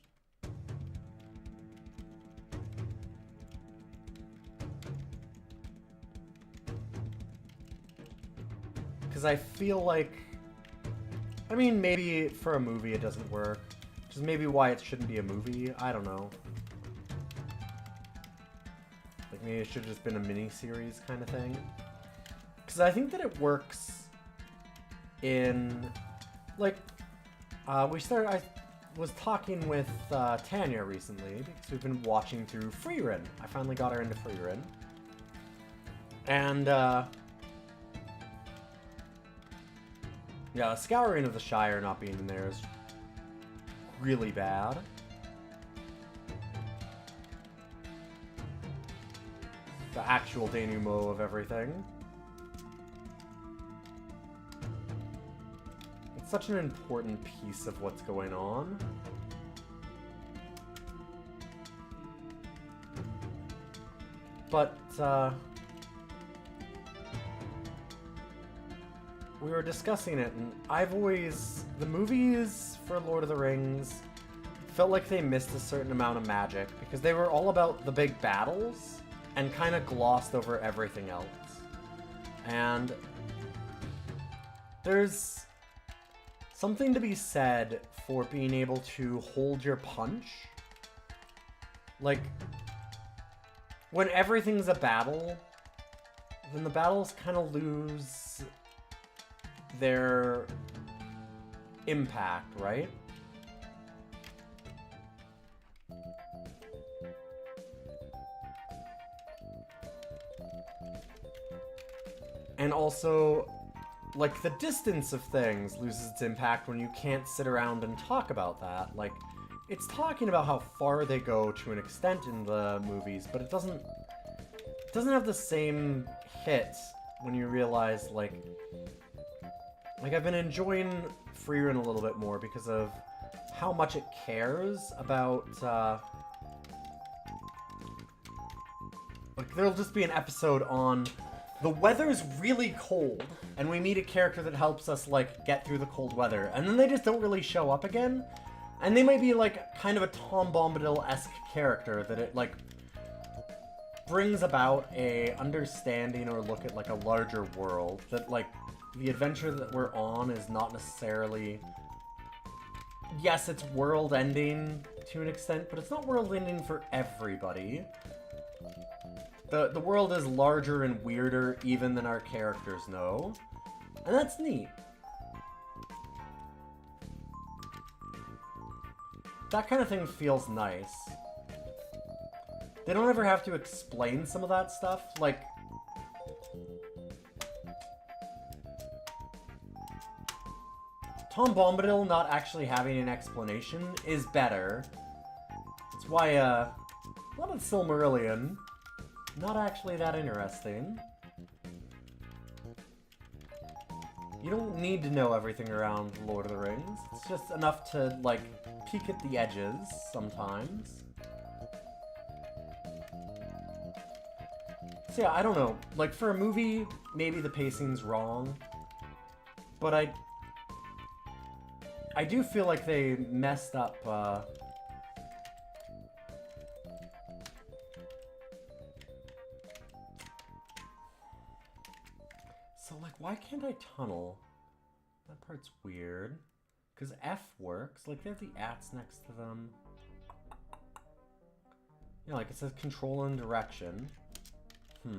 Because I feel like... I mean, maybe for a movie it doesn't work. Which is maybe why it shouldn't be a movie. I don't know. Like, maybe it should have just been a mini-series kind of thing. Because I think that it works in... Like, I was talking with Tanya recently, because we've been watching through Freeware. I finally got her into Freeware. And, yeah, Scouring of the Shire not being in there is really bad. The actual denouement of everything. It's such an important piece of what's going on. But, we were discussing it, and the movies for Lord of the Rings felt like they missed a certain amount of magic, because they were all about the big battles, and kind of glossed over everything else. And there's something to be said for being able to hold your punch. Like, when everything's a battle, then the battles kind of lose their impact, right? And also, like, the distance of things loses its impact when you can't sit around and talk about that. Like, it's talking about how far they go to an extent in the movies, but it doesn't have the same hit when you realize, like I've been enjoying Freerun a little bit more because of how much it cares about, like, there'll just be an episode on the weather's really cold, and we meet a character that helps us, like, get through the cold weather, and then they just don't really show up again, and they might be, like, kind of a Tom Bombadil-esque character that it, like, brings about a understanding or look at, like, a larger world that, like, the adventure that we're on is not necessarily... Yes, it's world-ending to an extent, but it's not world-ending for everybody. The world is larger and weirder even than our characters know. And that's neat. That kind of thing feels nice. They don't ever have to explain some of that stuff. Like... Tom Bombadil not actually having an explanation is better. That's why, a lot of Silmarillion, not actually that interesting. You don't need to know everything around Lord of the Rings. It's just enough to, like, peek at the edges sometimes. So yeah, I don't know. Like, for a movie, maybe the pacing's wrong. But I do feel like they messed up, So, like, why can't I tunnel? That part's weird. Because F works. Like, they have the ats next to them. You know, like, it says control and direction. I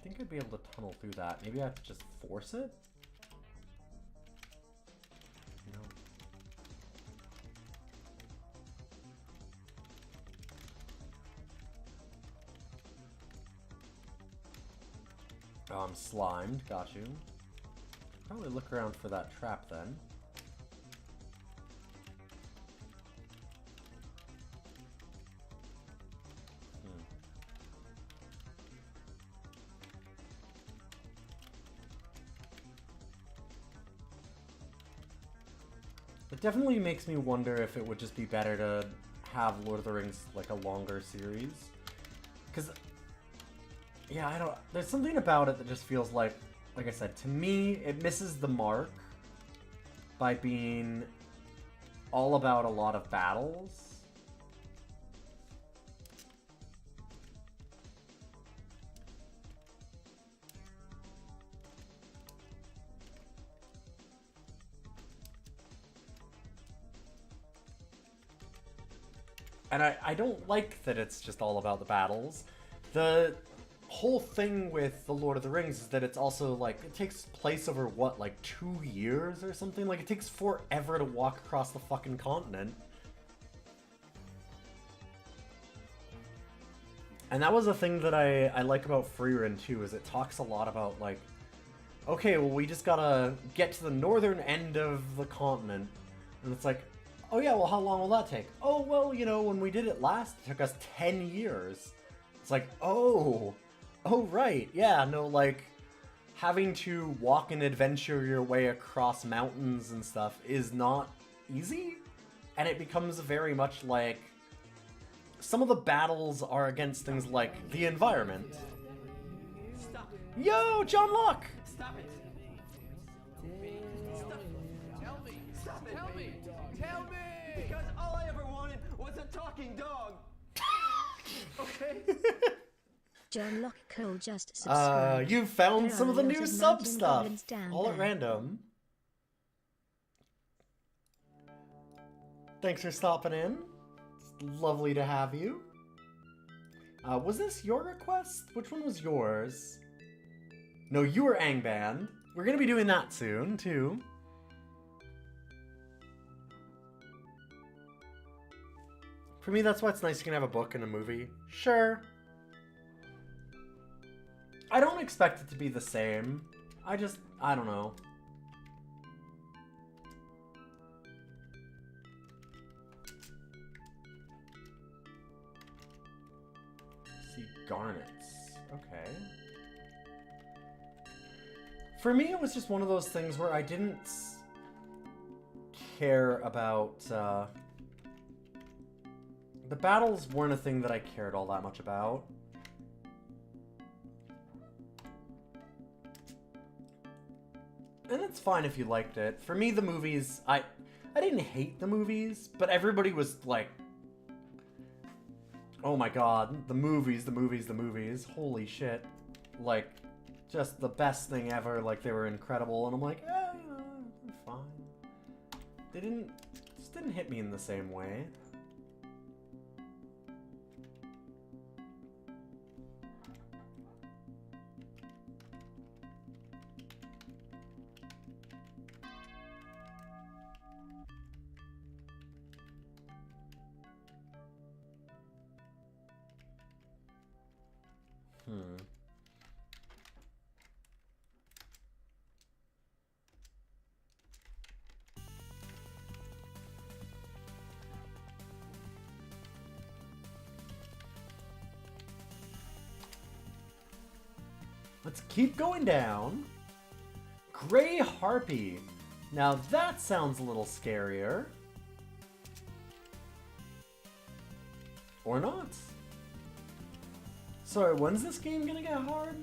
think I'd be able to tunnel through that. Maybe I have to just force it? No. Oh, I'm slimed. Got you. Probably look around for that trap then. It definitely makes me wonder if it would just be better to have Lord of the Rings like a longer series. Because, yeah, I don't... There's something about it that just feels like I said, to me, it misses the mark by being all about a lot of battles. And I don't like that it's just all about the battles. The whole thing with The Lord of the Rings is that it's also, like, it takes place over, what, like 2 years or something? Like, it takes forever to walk across the fucking continent. And that was a thing that I like about Freeware too, is it talks a lot about, like, okay, well, we just gotta get to the northern end of the continent. And it's like, oh yeah, well, how long will that take? Oh, well, you know, when we did it last, it took us 10 years. It's like, oh, right, yeah, no, like, having to walk and adventure your way across mountains and stuff is not easy. And it becomes very much like, some of the battles are against things like the environment. Stop. Yo, John Locke! Stop it. Stop. Tell me. Stop it. Tell me. Tell me. Because all I ever wanted was a talking dog. Okay? John Locke Cole just subscribed. You found There some are of the a lot new of sub mountain stuff. goblins down All at there. random. Thanks for stopping in. It's lovely to have you. Was this your request? Which one was yours? No, you were Angband. We're gonna be doing that soon, too. For me, that's why it's nice you can have a book and a movie. Sure. I don't expect it to be the same. I don't know. See, garnets. Okay. For me, it was just one of those things where I didn't care about, the battles weren't a thing that I cared all that much about. And it's fine if you liked it. For me, the movies, I didn't hate the movies, but everybody was like, oh my god, the movies, the movies, the movies. Holy shit. Like, just the best thing ever. Like, they were incredible. And I'm like, you know, they're fine. They just didn't hit me in the same way. Let's keep going down. Gray Harpy. Now that sounds a little scarier. Or not. Sorry, when's this game gonna get hard?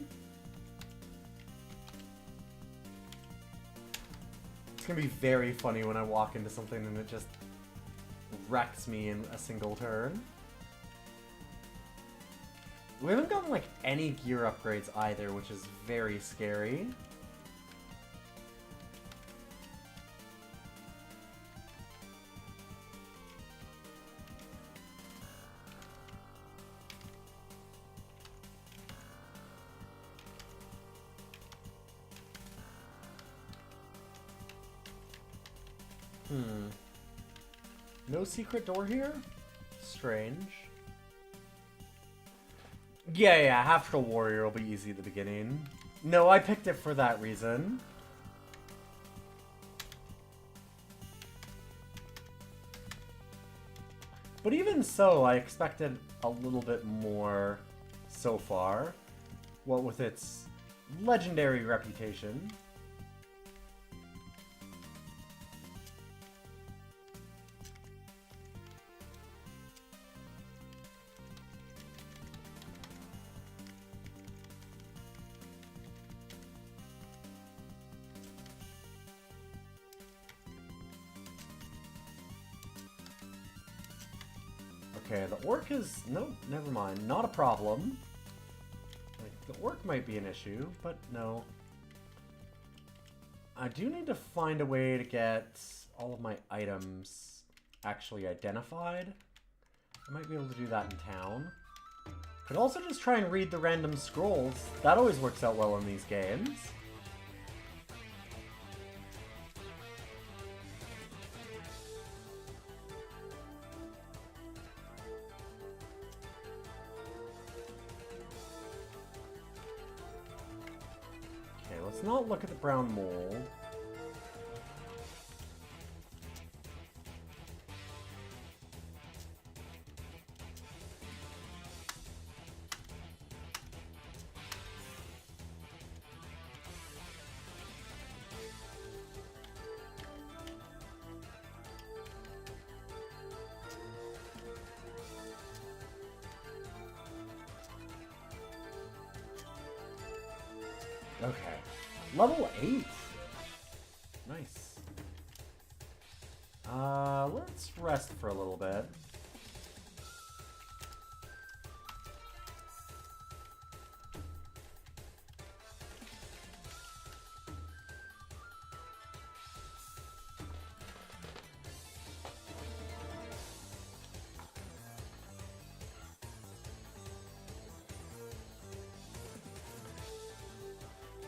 It's gonna be very funny when I walk into something and it just wrecks me in a single turn. We haven't gotten, like, any gear upgrades either, which is very scary. No secret door here? Strange. Yeah, Half Troll Warrior will be easy at the beginning. No, I picked it for that reason. But even so, I expected a little bit more so far. What with its legendary reputation. Okay, the orc is... No, never mind. Not a problem. Like, the orc might be an issue, but no. I do need to find a way to get all of my items actually identified. I might be able to do that in town. Could also just try and read the random scrolls. That always works out well in these games. Let's not look at the brown mold. Okay. Level 8. Nice. Let's rest for a little bit.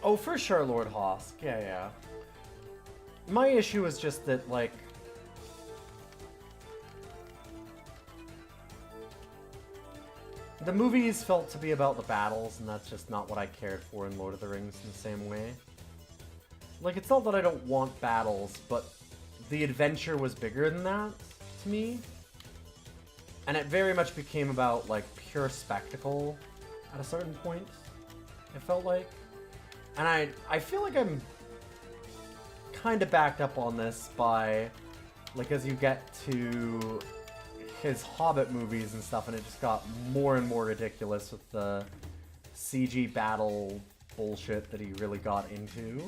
Oh, for sure, Lord Hosk. Yeah. My issue is just that, like... the movies felt to be about the battles, and that's just not what I cared for in Lord of the Rings in the same way. Like, it's not that I don't want battles, but the adventure was bigger than that, to me. And it very much became about, like, pure spectacle at a certain point, it felt like. And I feel like I'm kind of backed up on this by, like, as you get to his Hobbit movies and stuff, and it just got more and more ridiculous with the CG battle bullshit that he really got into.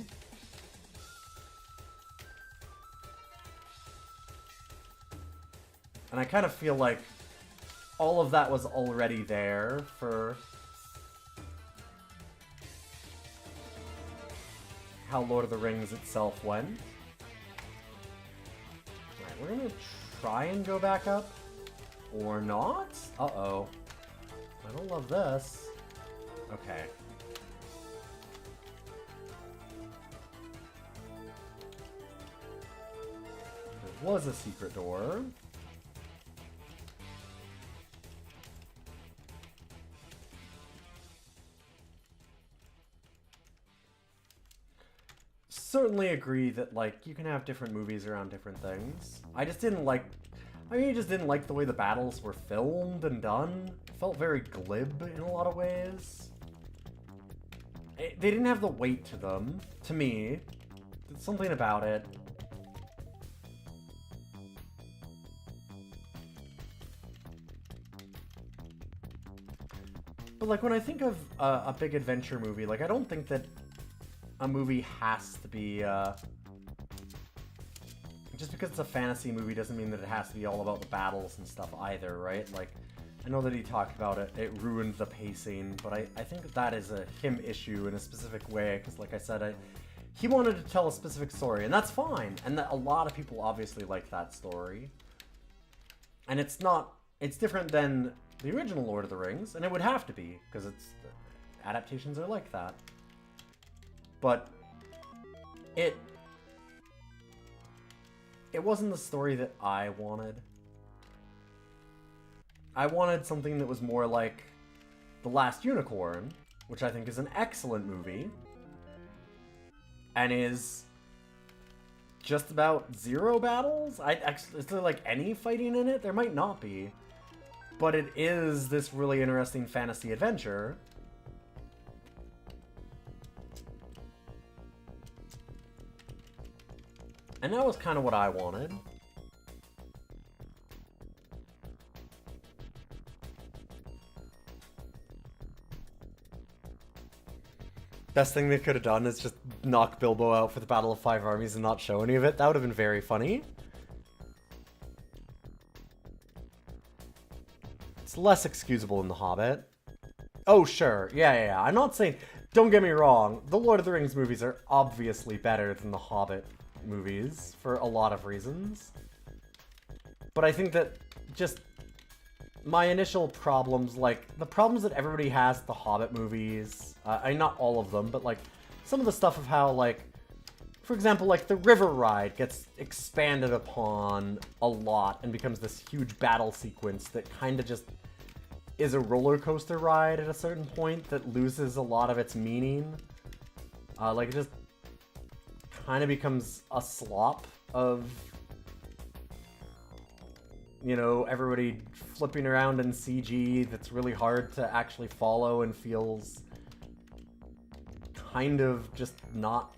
And I kind of feel like all of that was already there for how Lord of the Rings itself went. Alright, we're gonna try and go back up. Or not? Uh-oh. I don't love this. Okay. There was a secret door. Certainly agree that, like, you can have different movies around different things. I just didn't like the way the battles were filmed and done. It felt very glib in a lot of ways. They didn't have the weight to them, to me. There's something about it. But, like, when I think of a big adventure movie, like, I don't think that a movie has to be, just because it's a fantasy movie doesn't mean that it has to be all about the battles and stuff either, right? Like, I know that he talked about it ruined the pacing, but I think that is a him issue in a specific way, because like I said, he wanted to tell a specific story, and that's fine, and that a lot of people obviously like that story. And it's different than the original Lord of the Rings, and it would have to be, because adaptations are like that. But it it wasn't the story that I wanted. I wanted something that was more like The Last Unicorn, which I think is an excellent movie, and is just about zero battles. Is there like any fighting in it? There might not be, but it is this really interesting fantasy adventure. And that was kind of what I wanted. Best thing they could have done is just knock Bilbo out for the Battle of Five Armies and not show any of it. That would have been very funny. It's less excusable in The Hobbit. Oh, sure. Yeah. I'm not saying... Don't get me wrong. The Lord of the Rings movies are obviously better than The Hobbit movies for a lot of reasons. But I think that just... my initial problems, like, the problems that everybody has with the Hobbit movies, not all of them, but, like, some of the stuff of how, like, for example, like, the river ride gets expanded upon a lot and becomes this huge battle sequence that kind of just is a roller coaster ride at a certain point that loses a lot of its meaning. Like, it just kind of becomes a slop of... you know, everybody flipping around in CG that's really hard to actually follow and feels kind of just not...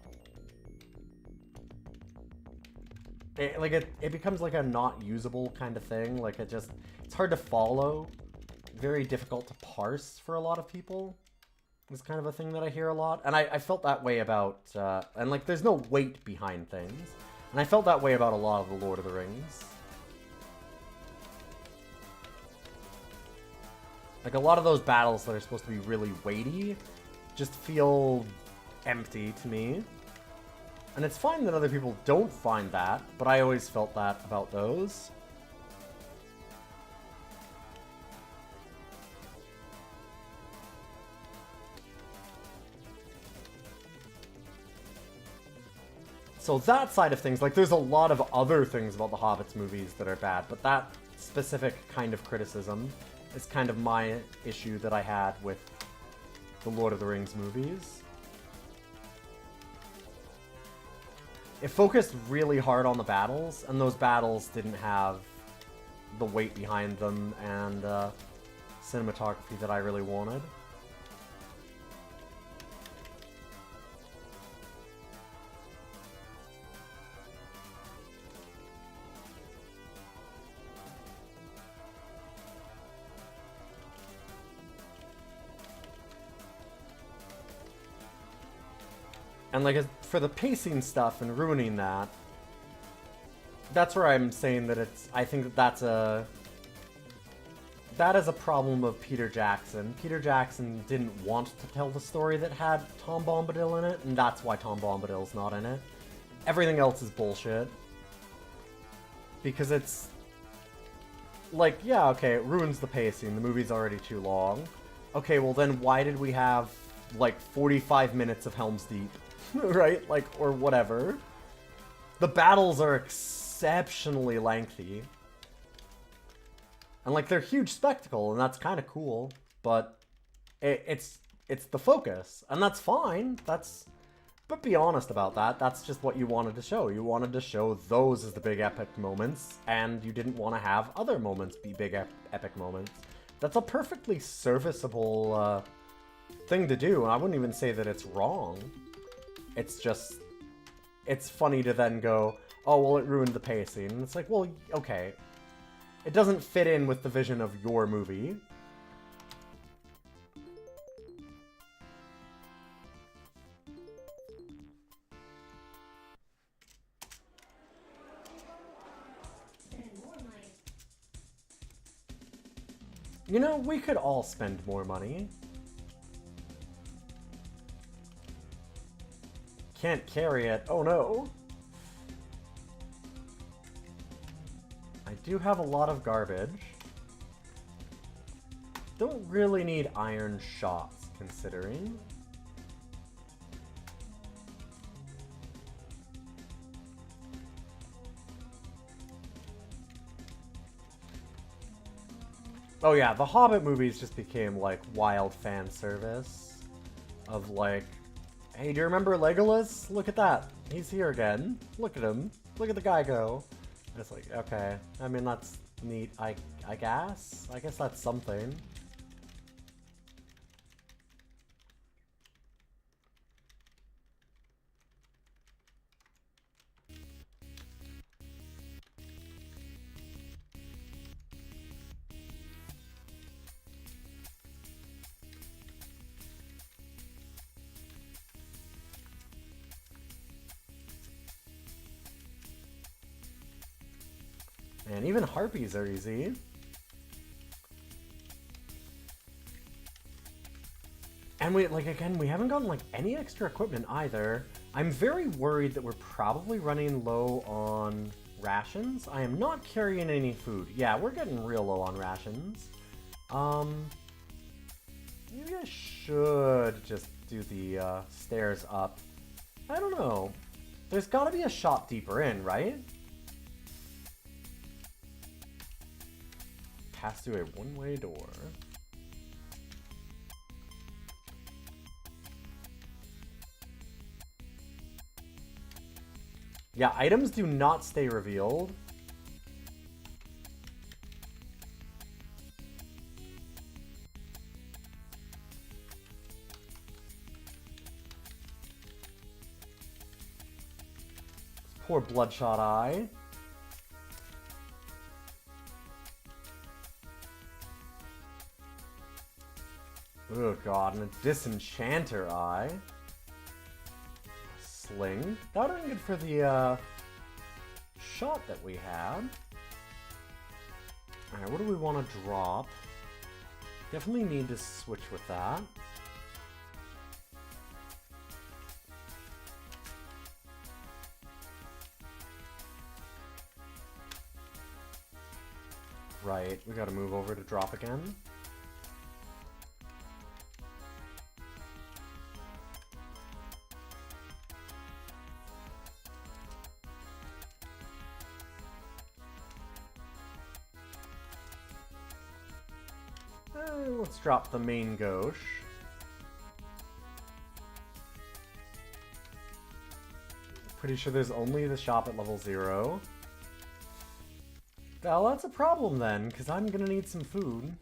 It becomes like a not usable kind of thing. Like, it's hard to follow. Very difficult to parse for a lot of people. Is kind of a thing that I hear a lot. And I felt that way about... and, like, there's no weight behind things. And I felt that way about a lot of the Lord of the Rings. Like, a lot of those battles that are supposed to be really weighty just feel empty to me. And it's fine that other people don't find that, but I always felt that about those. So that side of things, like, there's a lot of other things about the Hobbit's movies that are bad, but that specific kind of criticism is kind of my issue that I had with the Lord of the Rings movies. It focused really hard on the battles, and those battles didn't have the weight behind them and cinematography that I really wanted. And, like, for the pacing stuff and ruining that, that's where I'm saying that I think that is a problem of Peter Jackson. Peter Jackson didn't want to tell the story that had Tom Bombadil in it, and that's why Tom Bombadil's not in it. Everything else is bullshit. Because it's... like, yeah, okay, it ruins the pacing. The movie's already too long. Okay, well then why did we have, like, 45 minutes of Helm's Deep? Right? Like, or whatever. The battles are exceptionally lengthy. And, like, they're huge spectacle, and that's kind of cool. But it's the focus, and that's fine. But be honest about that. That's just what you wanted to show. You wanted to show those as the big epic moments, and you didn't want to have other moments be big epic moments. That's a perfectly serviceable thing to do, and I wouldn't even say that it's wrong. It's just, it's funny to then go, oh, well, it ruined the pacing. And it's like, well, okay. It doesn't fit in with the vision of your movie. You know, we could all spend more money. Can't carry it. Oh no. I do have a lot of garbage. Don't really need iron shots, considering. Oh yeah, the Hobbit movies just became like wild fan service of like, hey, do you remember Legolas? Look at that. He's here again. Look at him. Look at the guy go. And it's like, okay. I mean, that's neat, I guess. I guess that's something. And even harpies are easy. And we, like, again, we haven't gotten, like, any extra equipment either. I'm very worried that we're probably running low on rations. I am not carrying any food. Yeah, we're getting real low on rations. Maybe I should just do the stairs up. I don't know. There's gotta be a shop deeper in, right? Pass through a one-way door. Yeah, items do not stay revealed. Poor Bloodshot Eye. Oh god, and a Disenchanter Eye. Sling. That would have been good for the shot that we had. Alright, what do we want to drop? Definitely need to switch with that. Right, we gotta move over to drop again. Let's drop the main gauche. Pretty sure there's only the shop at level 0. Well, that's a problem then, because I'm gonna need some food.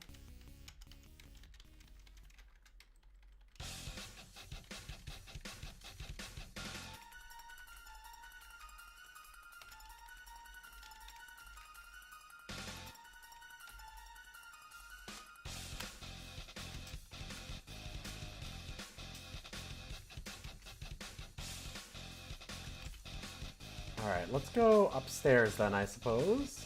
Alright, let's go upstairs then, I suppose.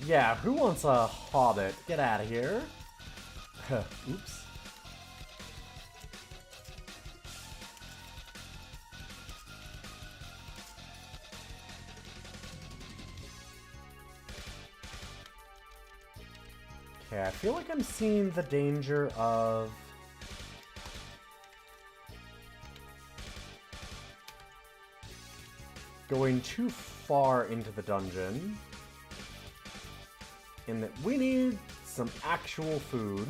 Yeah, who wants a hobbit? Get out of here. Oops. Okay, I feel like I'm seeing the danger of going too far into the dungeon, in that we need some actual food.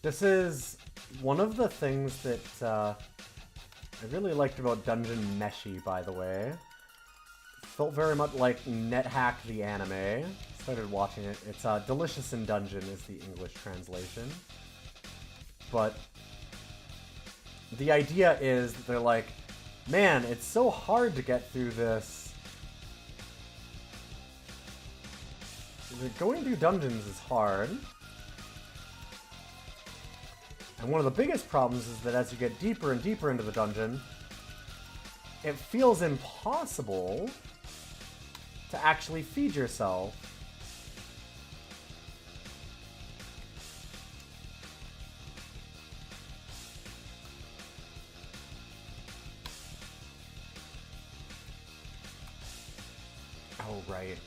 This is one of the things that I really liked about Dungeon Meshi, by the way. Felt very much like NetHack the anime. Started watching it. It's Delicious in Dungeon is the English translation. But the idea is that they're like, man, it's so hard to get through this. Going through dungeons is hard. And one of the biggest problems is that as you get deeper and deeper into the dungeon, it feels impossible to actually feed yourself. Oh, right.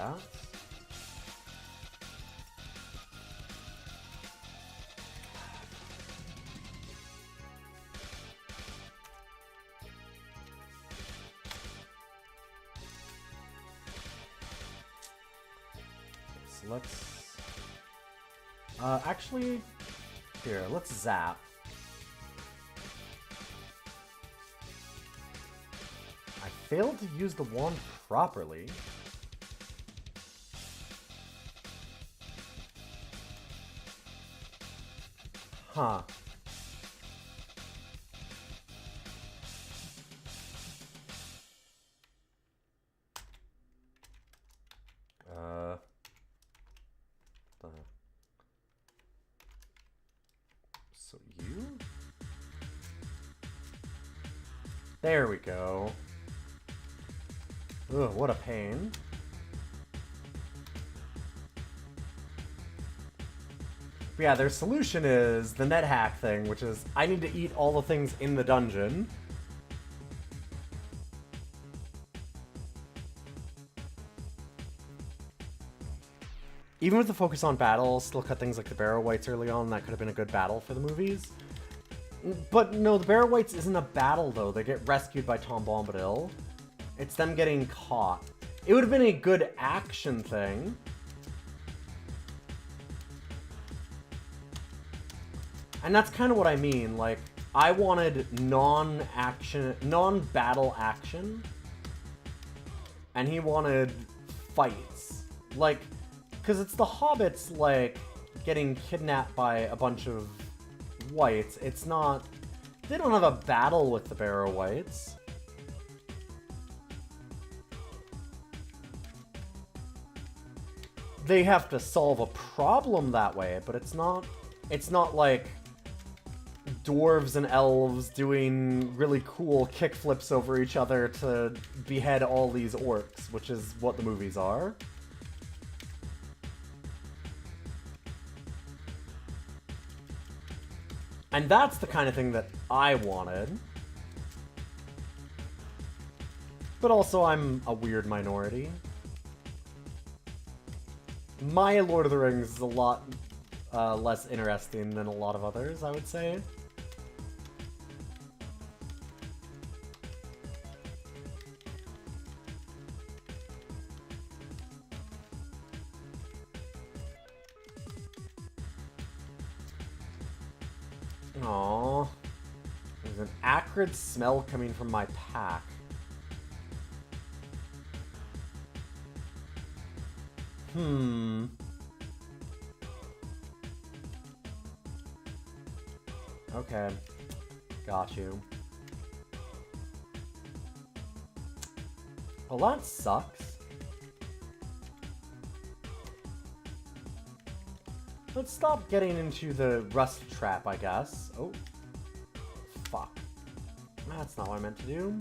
that. So let's... actually, here, let's zap. I failed to use the wand properly. Huh. So you? There we go. Ugh, what a pain. But yeah, their solution is the net hack thing, which is I need to eat all the things in the dungeon. Even with the focus on battle, still cut things like the Barrow Wights early on. That could have been a good battle for the movies. But no, the Barrow Wights isn't a battle, though. They get rescued by Tom Bombadil. It's them getting caught. It would have been a good action thing. And that's kind of what I mean. Like, I wanted non-action, non-battle action. And he wanted fights. Like... Because it's the hobbits, like, getting kidnapped by a bunch of wights. It's not... They don't have a battle with the Barrow Wights. They have to solve a problem that way, but it's not like dwarves and elves doing really cool kickflips over each other to behead all these orcs, which is what the movies are. And that's the kind of thing that I wanted. But also, I'm a weird minority. My Lord of the Rings is a lot less interesting than a lot of others, I would say. Aww. There's an acrid smell coming from my pack. Okay. Got you. Well, that sucks. Let's stop getting into the rust trap, I guess. Oh. Fuck. That's not what I meant to do.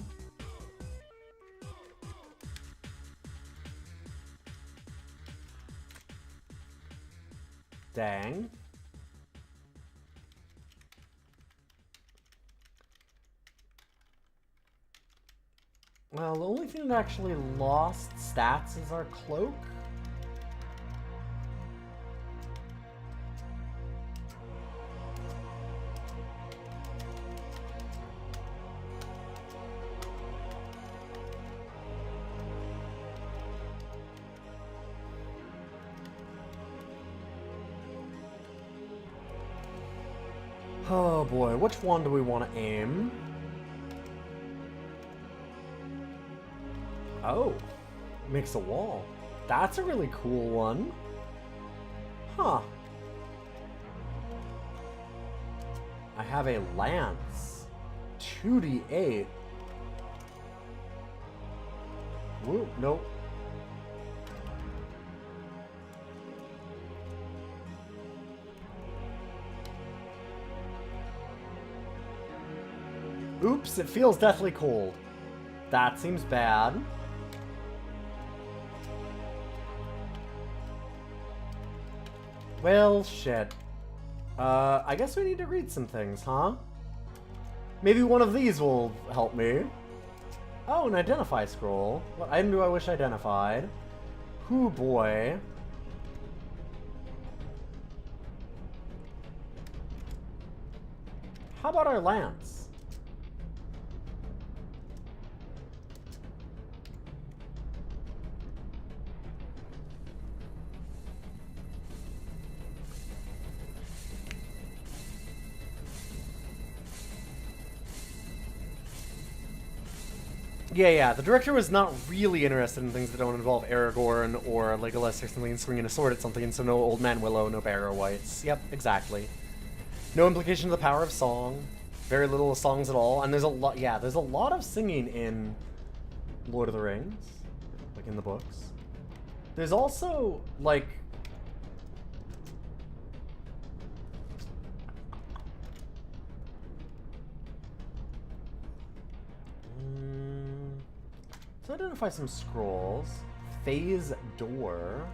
Dang. Well, the only thing that actually lost stats is our cloak. Oh boy, which one do we want to aim? Oh, makes a wall. That's a really cool one. Huh. I have a lance. 2d8. Whoop, nope. Oops, it feels deathly cold. That seems bad. Well, shit. I guess we need to read some things, huh? Maybe one of these will help me. Oh, an identify scroll. What item do I wish identified? Hoo boy. How about our lance? Yeah, the director was not really interested in things that don't involve Aragorn or Legolas or something swinging a sword at something, and so no Old Man Willow, no Barrow Whites. Yep, exactly. No implication of the power of song. Very little songs at all, and there's a lot, yeah, there's a lot of singing in Lord of the Rings, like in the books. There's also, like... Let's identify some scrolls. Phase door.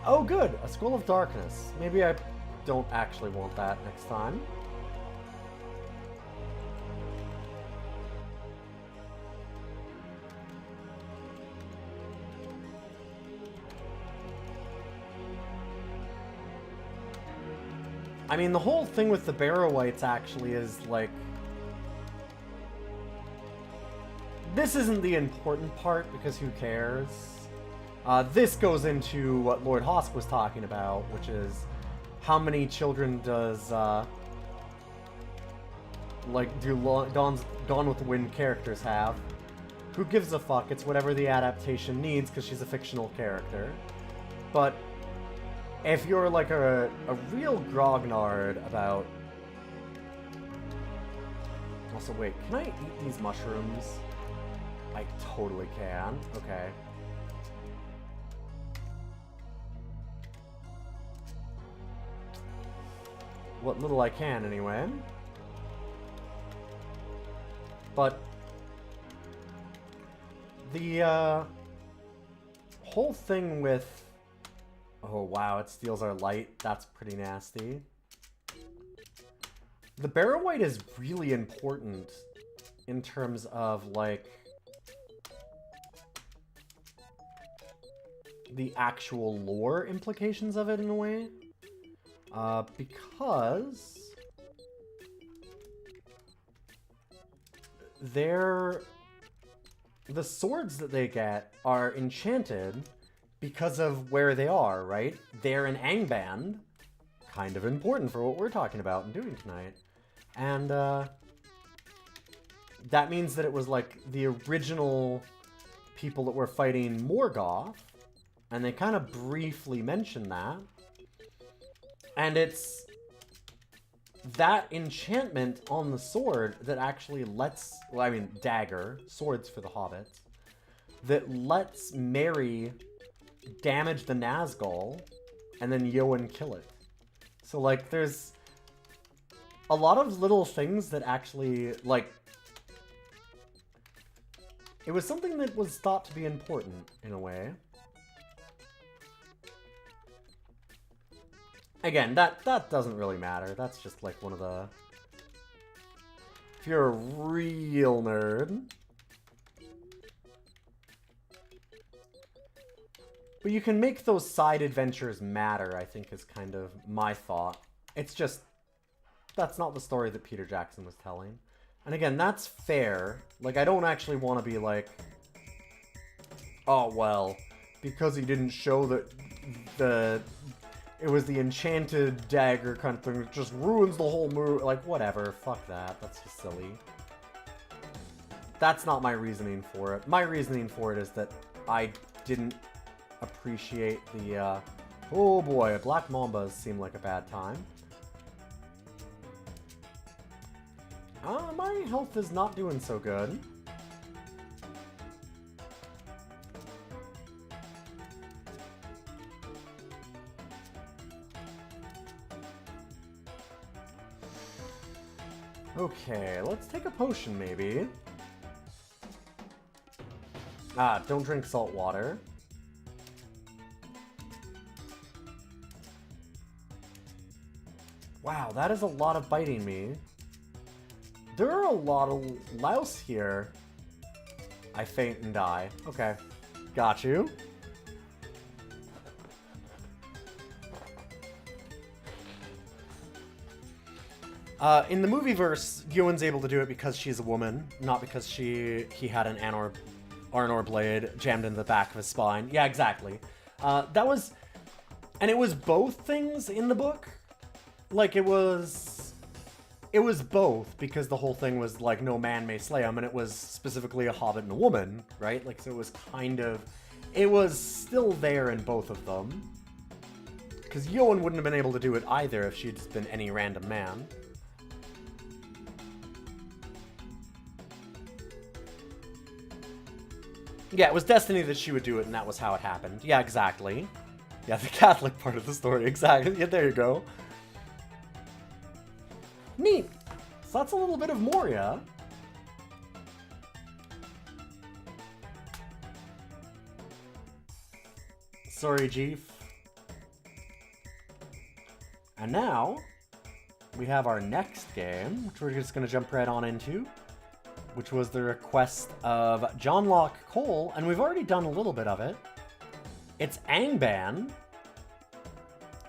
Oh, good! A Scroll of Darkness. Maybe I don't actually want that next time. I mean, the whole thing with the Barrow Whites actually is, like... This isn't the important part, because who cares? This goes into what Lord Hosk was talking about, which is how many children does, Gone with the Wind characters have? Who gives a fuck? It's whatever the adaptation needs, because she's a fictional character. But if you're like a real grognard about... Also, wait, can I eat these mushrooms? I totally can. Okay. What little I can, anyway. But the whole thing with... Oh wow, it steals our light. That's pretty nasty. The Barrow White is really important in terms of, like, the actual lore implications of it in a way. Because the swords that they get are enchanted because of where they are, right? They're in Angband, kind of important for what we're talking about and doing tonight. And that means that it was like the original people that were fighting Morgoth, and they kind of briefly mention that. And it's that enchantment on the sword that actually lets, well, I mean, dagger, swords for the hobbits, that lets Merry damage the Nazgul and then Yoan kill it. So, like, there's a lot of little things that actually, like, it was something that was thought to be important in a way. Again, that doesn't really matter. That's just like one of the... If you're a real nerd. But you can make those side adventures matter, I think, is kind of my thought. It's just... That's not the story that Peter Jackson was telling. And again, that's fair. Like, I don't actually want to be like... Oh, well, because he didn't show that it was the enchanted dagger kind of thing. It just ruins the whole movie. Like, whatever. Fuck that. That's just silly. That's not my reasoning for it. My reasoning for it is that I didn't appreciate the, Oh boy, Black Mambas seem like a bad time. My health is not doing so good. Okay, let's take a potion, maybe. Don't drink salt water. Wow, that is a lot of biting me. There are a lot of louse here. I faint and die. Okay. Got you. In the movieverse, Yoan's able to do it because she's a woman, not because he had an Arnor blade jammed into the back of his spine. Yeah, exactly. That was... And it was both things in the book. Like, it was both, because the whole thing was, like, no man may slay him, and it was specifically a hobbit and a woman, right? Like, so it was kind of... It was still there in both of them. Because Yoan wouldn't have been able to do it either if she'd just been any random man. Yeah, it was destiny that she would do it, and that was how it happened. Yeah, exactly. Yeah, the Catholic part of the story, exactly. Yeah, there you go. Neat. So that's a little bit of Moria. Sorry, Jeef. And now, we have our next game, which we're just going to jump right on into, which was the request of John Locke Cole, and we've already done a little bit of it. It's Angband,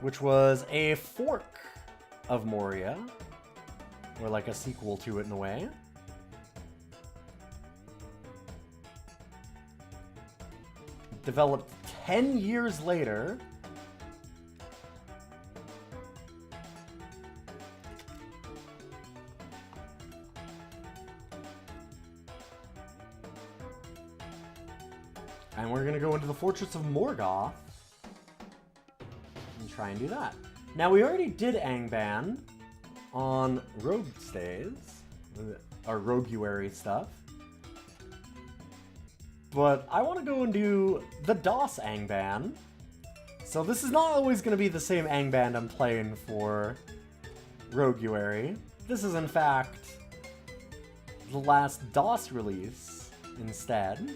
which was a fork of Moria, or like a sequel to it in a way. Developed 10 years later. And we're going to go into the Fortress of Morgoth and try and do that. Now, we already did Angband on Rogue Stays, or Rogueary stuff. But I want to go and do the DOS Angband. So this is not always going to be the same Angband I'm playing for Rogueary. This is, in fact, the last DOS release instead.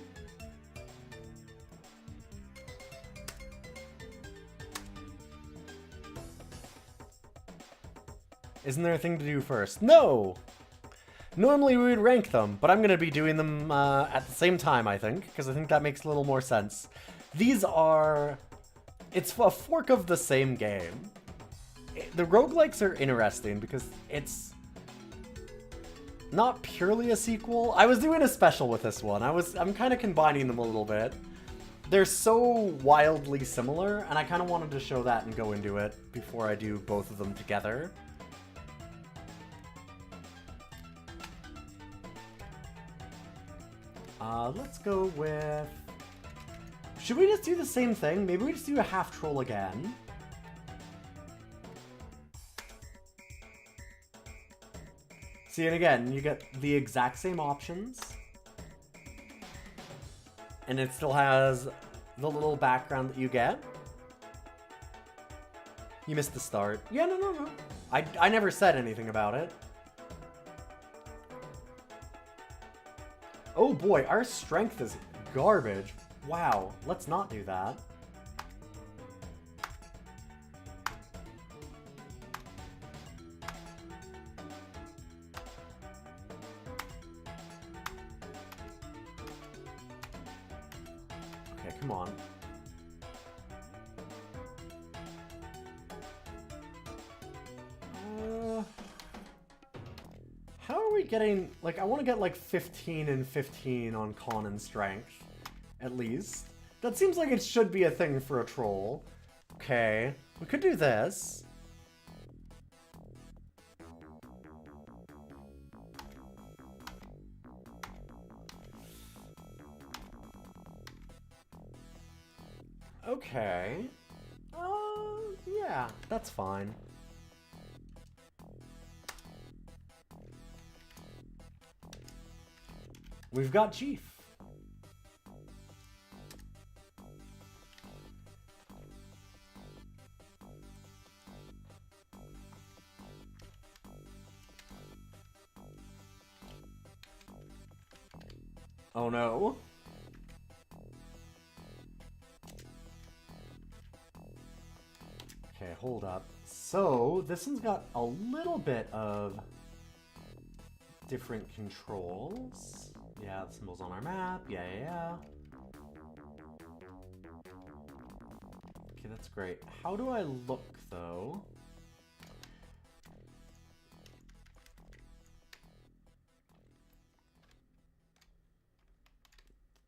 Isn't there a thing to do first? No! Normally we would rank them, but I'm going to be doing them at the same time, I think, because I think that makes a little more sense. These are... It's a fork of the same game. The roguelikes are interesting because it's not purely a sequel. I was doing a special with this one. I'm kind of combining them a little bit. They're so wildly similar, and I kind of wanted to show that and go into it before I do both of them together. Let's go with... Should we just do the same thing? Maybe we just do a half troll again. See, and again, you get the exact same options. And it still has the little background that you get. You missed the start. Yeah, no. I never said anything about it. Oh boy, our strength is garbage. Wow, let's not do that. Okay, come on. How are we getting... Like, I want to get like 15 and 15 on con and strength. At least. That seems like it should be a thing for a troll. Okay. We could do this. Okay. Yeah, that's fine. We've got Chief. Oh no. Okay, hold up. So, this one's got a little bit of different controls. Yeah, the symbol's on our map. Yeah, yeah, yeah. Okay, that's great. How do I look, though?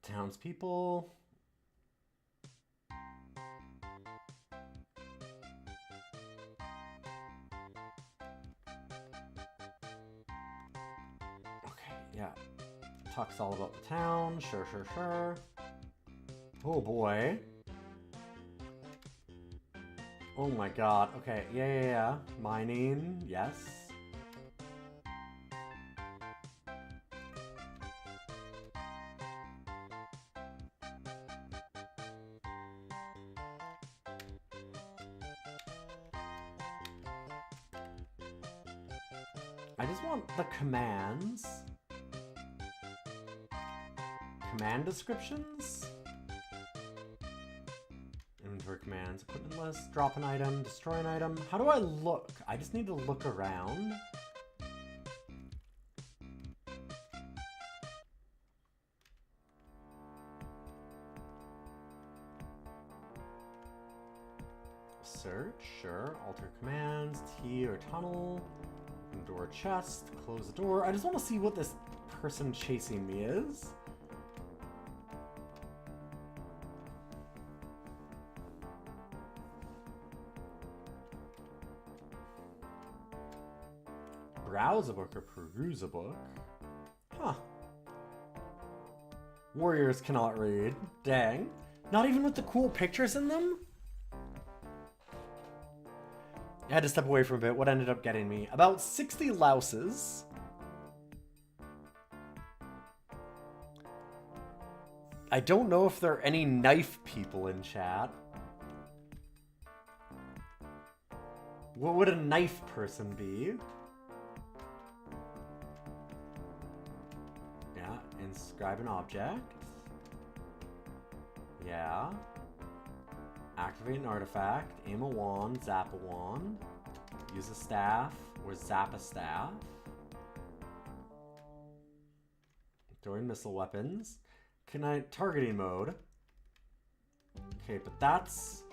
Townspeople. Okay, yeah. Talks all about the town. Sure, sure, sure. Oh boy. Oh my god. Okay, yeah, yeah, yeah. Mining, yes. I just want the commands. Command descriptions? Inventory commands, equipment list, drop an item, destroy an item. How do I look? I just need to look around. Search, sure. Alter commands, T or tunnel. Open door, chest, close the door. I just want to see what this person chasing me is. Browse a book or peruse a book? Huh. Warriors cannot read. Dang. Not even with the cool pictures in them? I had to step away from a bit. What ended up getting me? About 60 louses. I don't know if there are any knife people in chat. What would a knife person be? Yeah, inscribe an object. Yeah. Activate an artifact, aim a wand, zap a wand, use a staff, or zap a staff. Throwing missile weapons. Can I... targeting mode. Okay, but that's...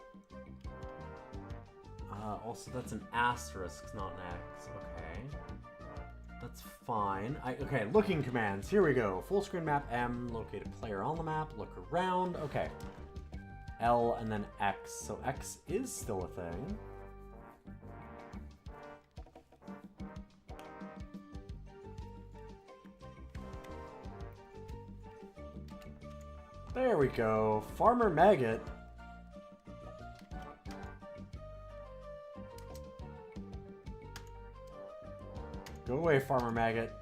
also, that's an asterisk, not an X. Okay. That's fine. Okay, looking commands. Here we go. Full screen map M. Locate a player on the map. Look around. Okay. L and then X. So X is still a thing. There we go. Farmer Maggot. Go away, Farmer Maggot.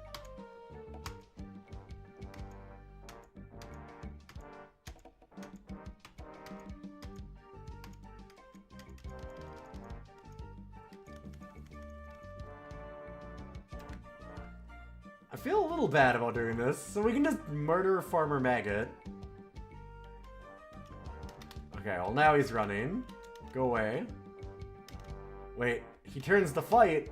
I feel a little bad about doing this, so we can just murder Farmer Maggot. Okay, well now he's running. Go away. Wait, he turns to fight.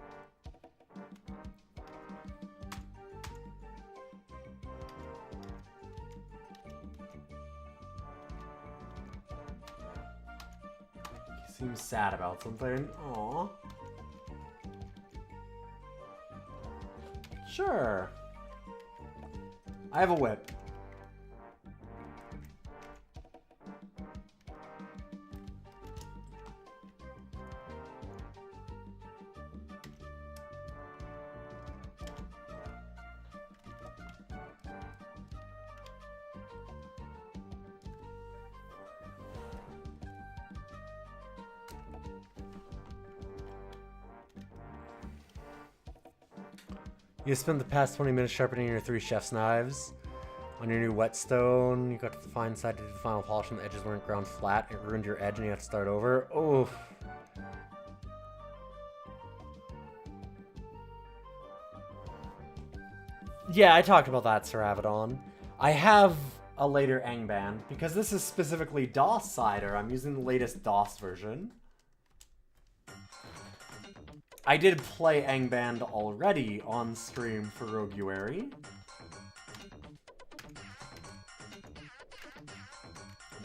He seems sad about something. Aww. Sure. I have a whip. You spent the past 20 minutes sharpening your 3 chef's knives. On your new whetstone, you got to the fine side to do the final polish and the edges weren't ground flat. It ruined your edge and you have to start over. Oh. Yeah, I talked about that, Sir Avedon. I have a later Angband, because this is specifically DOScider. I'm using the latest DOS version. I did play Angband already on stream for Roguelike.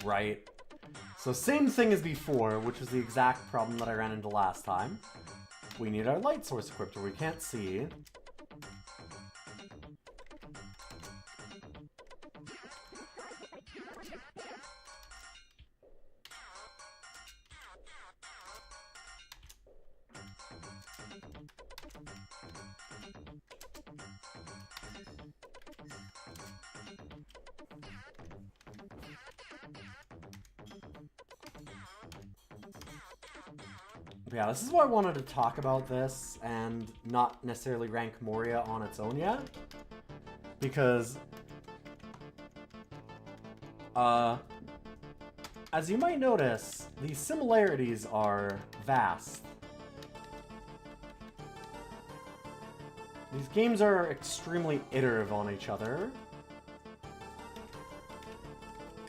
right? So same thing as before, which was the exact problem that I ran into last time. We need our light source equipped or we can't see. Yeah, this is why I wanted to talk about this and not necessarily rank Moria on its own yet. Because, as you might notice, the similarities are vast. These games are extremely iterative on each other.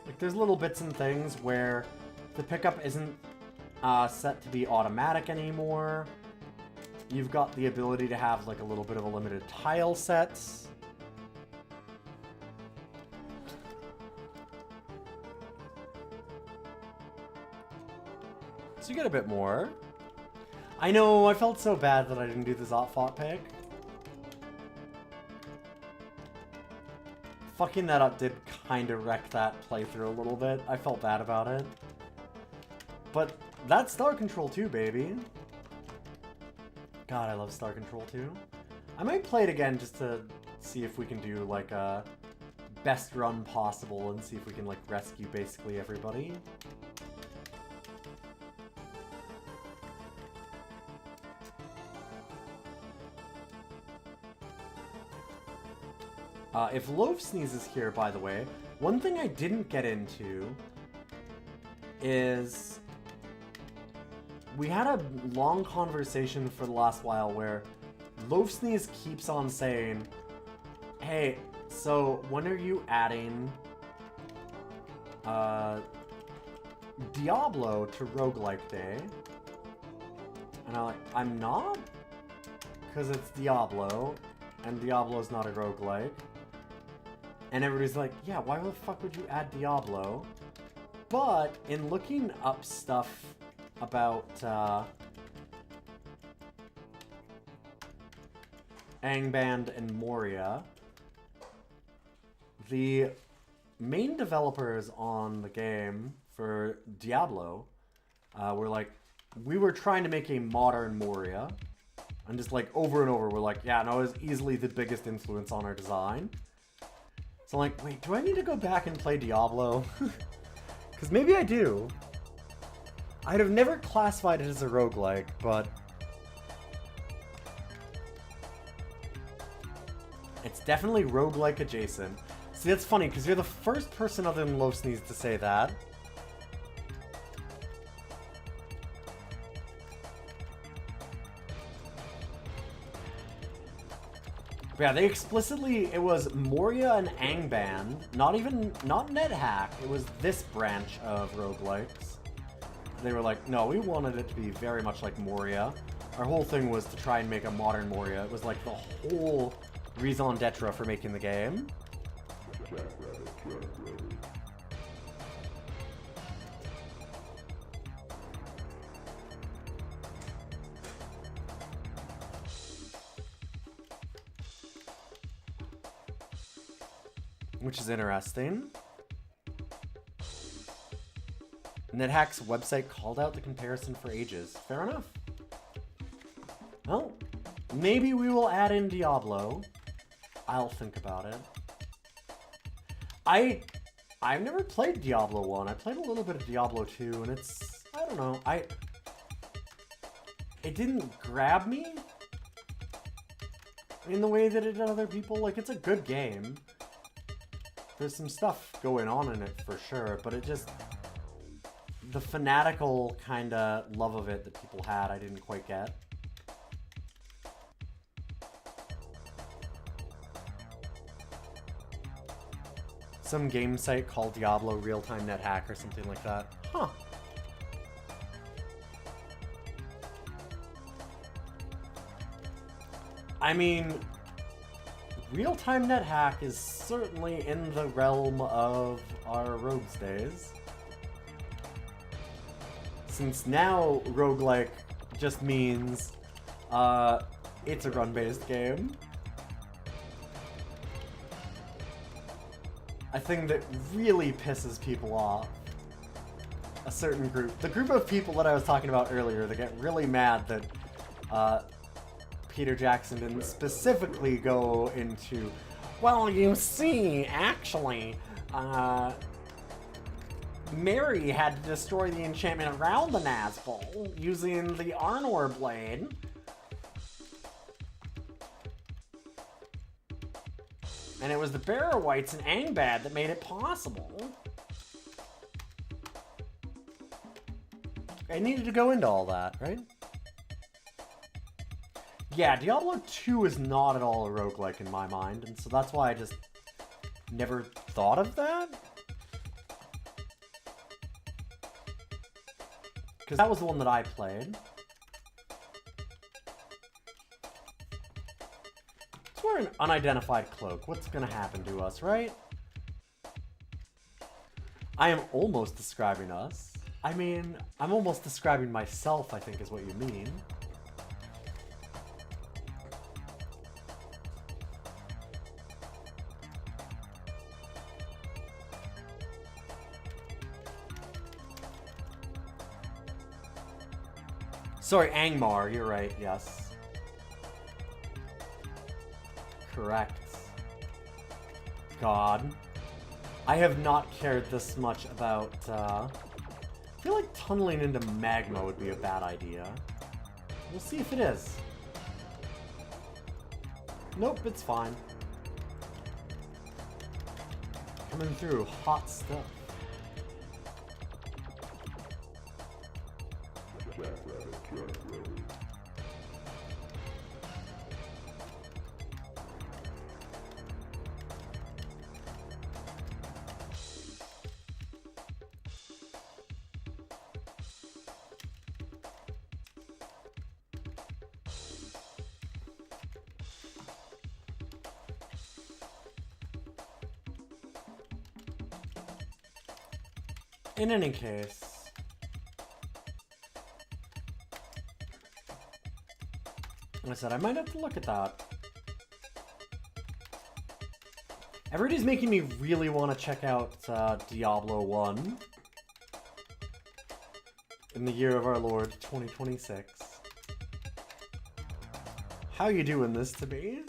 Like, there's little bits and things where the pickup isn't set to be automatic anymore. You've got the ability to have like a little bit of a limited tile sets. So you get a bit more. I know, I felt so bad that I didn't do the Zotfot pick. Fucking that up did kind of wreck that playthrough a little bit. I felt bad about it. But that's Star Control 2, baby. God, I love Star Control 2. I might play it again just to see if we can do like a best run possible and see if we can like rescue basically everybody. If Loaf Sneezes here, by the way, one thing I didn't get into is we had a long conversation for the last while where Loaf Sneeze keeps on saying, hey, so when are you adding Diablo to Roguelike Day? And I'm not? Because it's Diablo, and Diablo's not a roguelike. And everybody's like, yeah, why the fuck would you add Diablo? But in looking up stuff about Angband and Moria, the main developers on the game for Diablo were like, we were trying to make a modern Moria. And just like over and over, we're like, yeah, no, it was easily the biggest influence on our design. So I'm like, wait, do I need to go back and play Diablo? Because maybe I do. I'd have never classified it as a roguelike, but it's definitely roguelike adjacent. See, that's funny, because you're the first person other than Loaf Sneeze to say that. But yeah, they explicitly, it was Moria and Angband, not NetHack, it was this branch of roguelikes. They were like, no, we wanted it to be very much like Moria. Our whole thing was to try and make a modern Moria. It was like the whole raison d'etre for making the game. Which is interesting. NetHack's website called out the comparison for ages. Fair enough. Well, maybe we will add in Diablo. I'll think about it. I've never played Diablo 1. I played a little bit of Diablo 2, and it's, I don't know, it didn't grab me in the way that it did other people. Like, it's a good game. There's some stuff going on in it for sure, but it just, the fanatical kind of love of it that people had, I didn't quite get. Some game site called Diablo Real-Time NetHack or something like that. Huh. I mean, Real-Time NetHack is certainly in the realm of our rogues days. since now roguelike just means it's a run-based game. A thing that really pisses people off. A certain group. The group of people that I was talking about earlier that get really mad that Peter Jackson didn't specifically go into, well, you see, actually, Mary had to destroy the enchantment around the Nazgul using the Arnor blade. And it was the Barrow-wights and Angband that made it possible. I needed to go into all that, right? Yeah, Diablo 2 is not at all a roguelike in my mind, and so that's why I just never thought of that. Because that was the one that I played. Let's wear an unidentified cloak. What's gonna happen to us, right? I am almost describing us. I mean, I'm almost describing myself, I think is what you mean. Sorry, Angmar, you're right, yes. Correct. God. I have not cared this much about, I feel like tunneling into magma would be a bad idea. We'll see if it is. Nope, it's fine. Coming through, hot stuff. In any case, like I said, I might have to look at that. Everybody's making me really want to check out Diablo 1 in the year of our Lord 2026. How you doing this to me?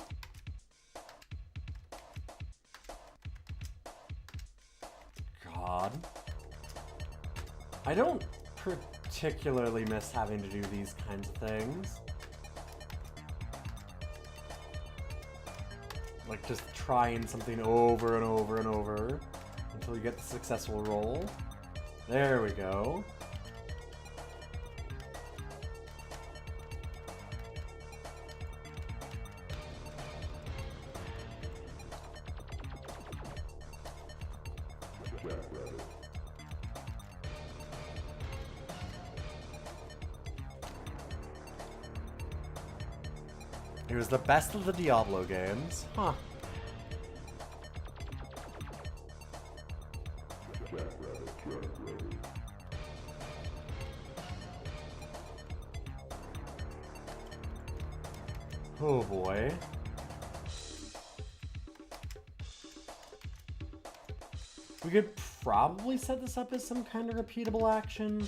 God. I don't particularly miss having to do these kinds of things. Like just trying something over and over and over until you get the successful roll. There we go. It was the best of the Diablo games. Huh. Oh boy. We could probably set this up as some kind of repeatable action.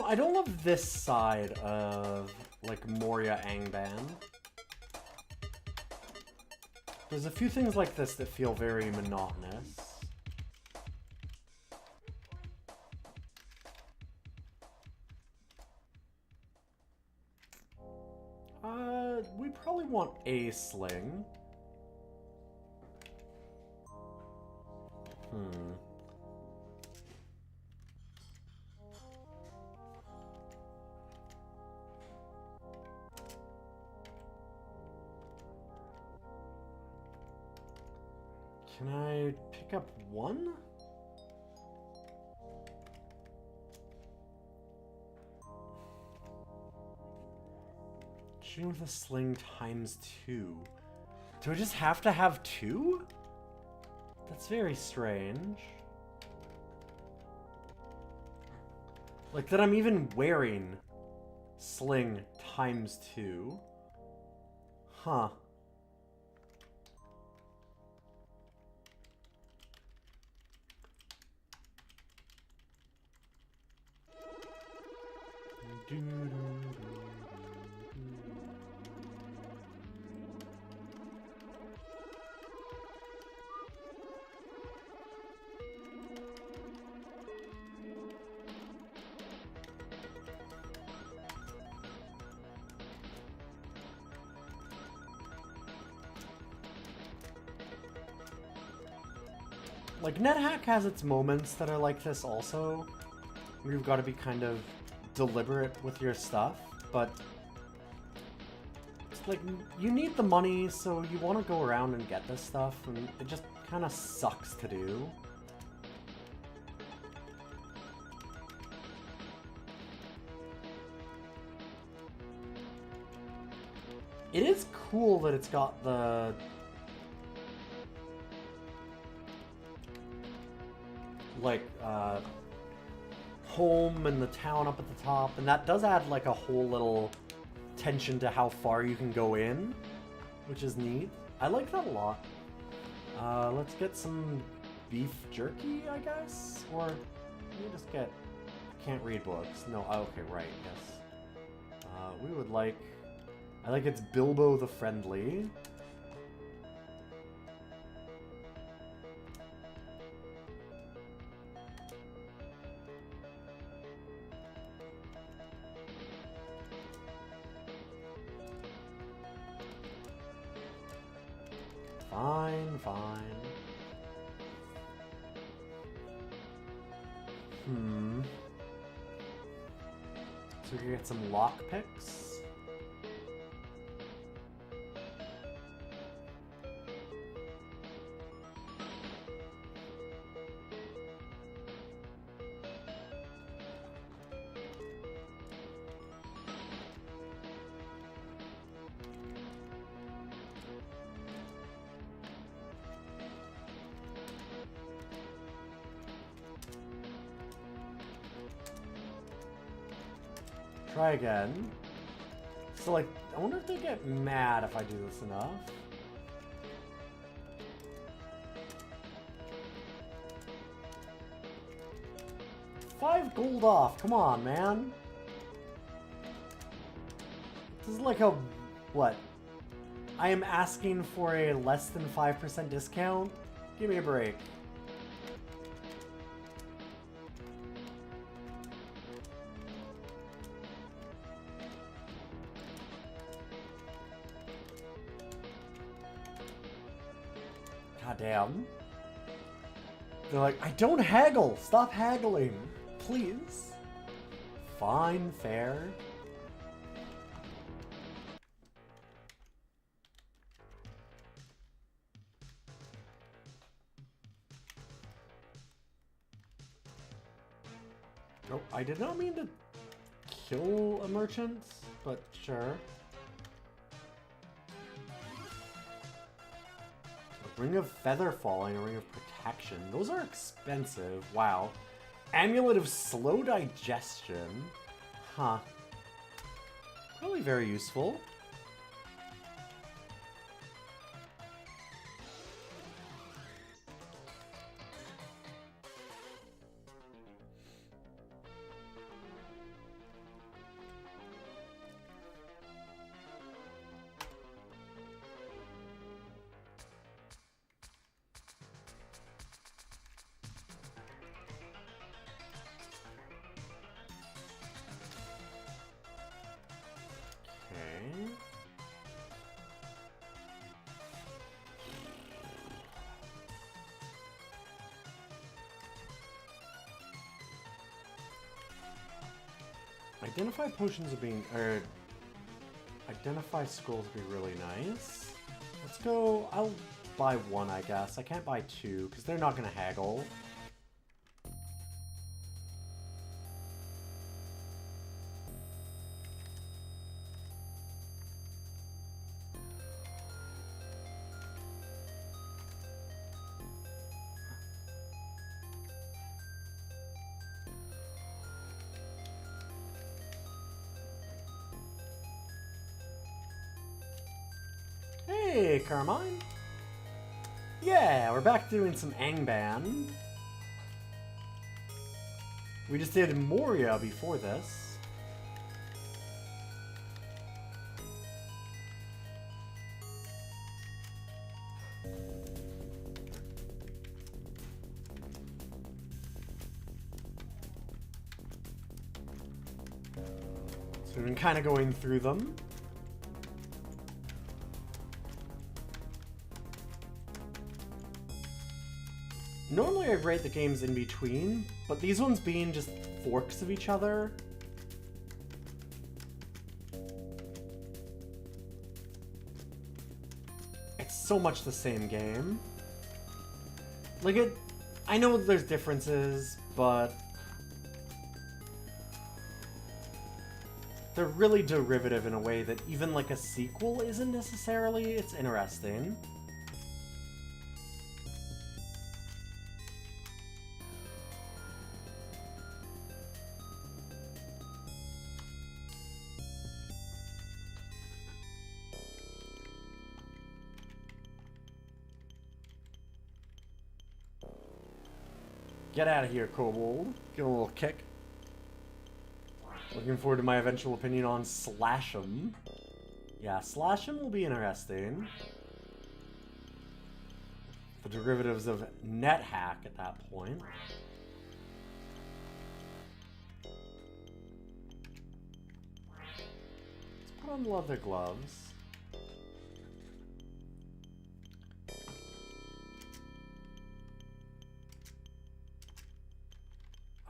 I don't love this side of, like, Moria Angband. There's a few things like this that feel very monotonous. We probably want a sling. Can I pick up one? Shooting with a sling times 2. Do I just have to have 2? That's very strange. Like that I'm even wearing sling times 2. Huh. Like, NetHack has its moments that are like this also, where you've got to be kind of deliberate with your stuff, but it's like, you need the money, so you want to go around and get this stuff, and it just kind of sucks to do. It is cool that it's got the like home and the town up at the top, and that does add like a whole little tension to how far you can go in, which is neat. I like that a lot. Let's get some beef jerky, I guess, or let me just get. Can't read books. No, okay, right, yes. We would like. I like it's Bilbo the Friendly. Fine, fine. So we can get some lockpicks. Try again. So, like, I wonder if they get mad if I do this enough. $5 gold off. Come on, man. This is like a... what? I am asking for a less than 5% discount? Give me a break. Damn. They're like, I don't haggle! Stop haggling! Please! Fine, fair. Oh, I did not mean to kill a merchant, but sure. Ring of Feather Falling, a Ring of Protection. Those are expensive. Wow. Amulet of Slow Digestion. Huh. Probably very useful. Identify potions are being, identify scrolls would be really nice. Let's go, just buy one, I guess. I can't buy two, because they're not going to haggle. Hey, Carmine. Yeah, we're back doing some Angband. We just did Moria before this. So we've been kind of going through them. Normally I rate the games in between, but these ones being just forks of each other. It's so much the same game. Like I know there's differences, but they're really derivative in a way that even like a sequel isn't necessarily. It's interesting. Get out of here, Kobold. Give a little kick. Looking forward to my eventual opinion on Slash'em. Yeah, Slash'em will be interesting. The derivatives of NetHack at that point. Let's put on leather gloves.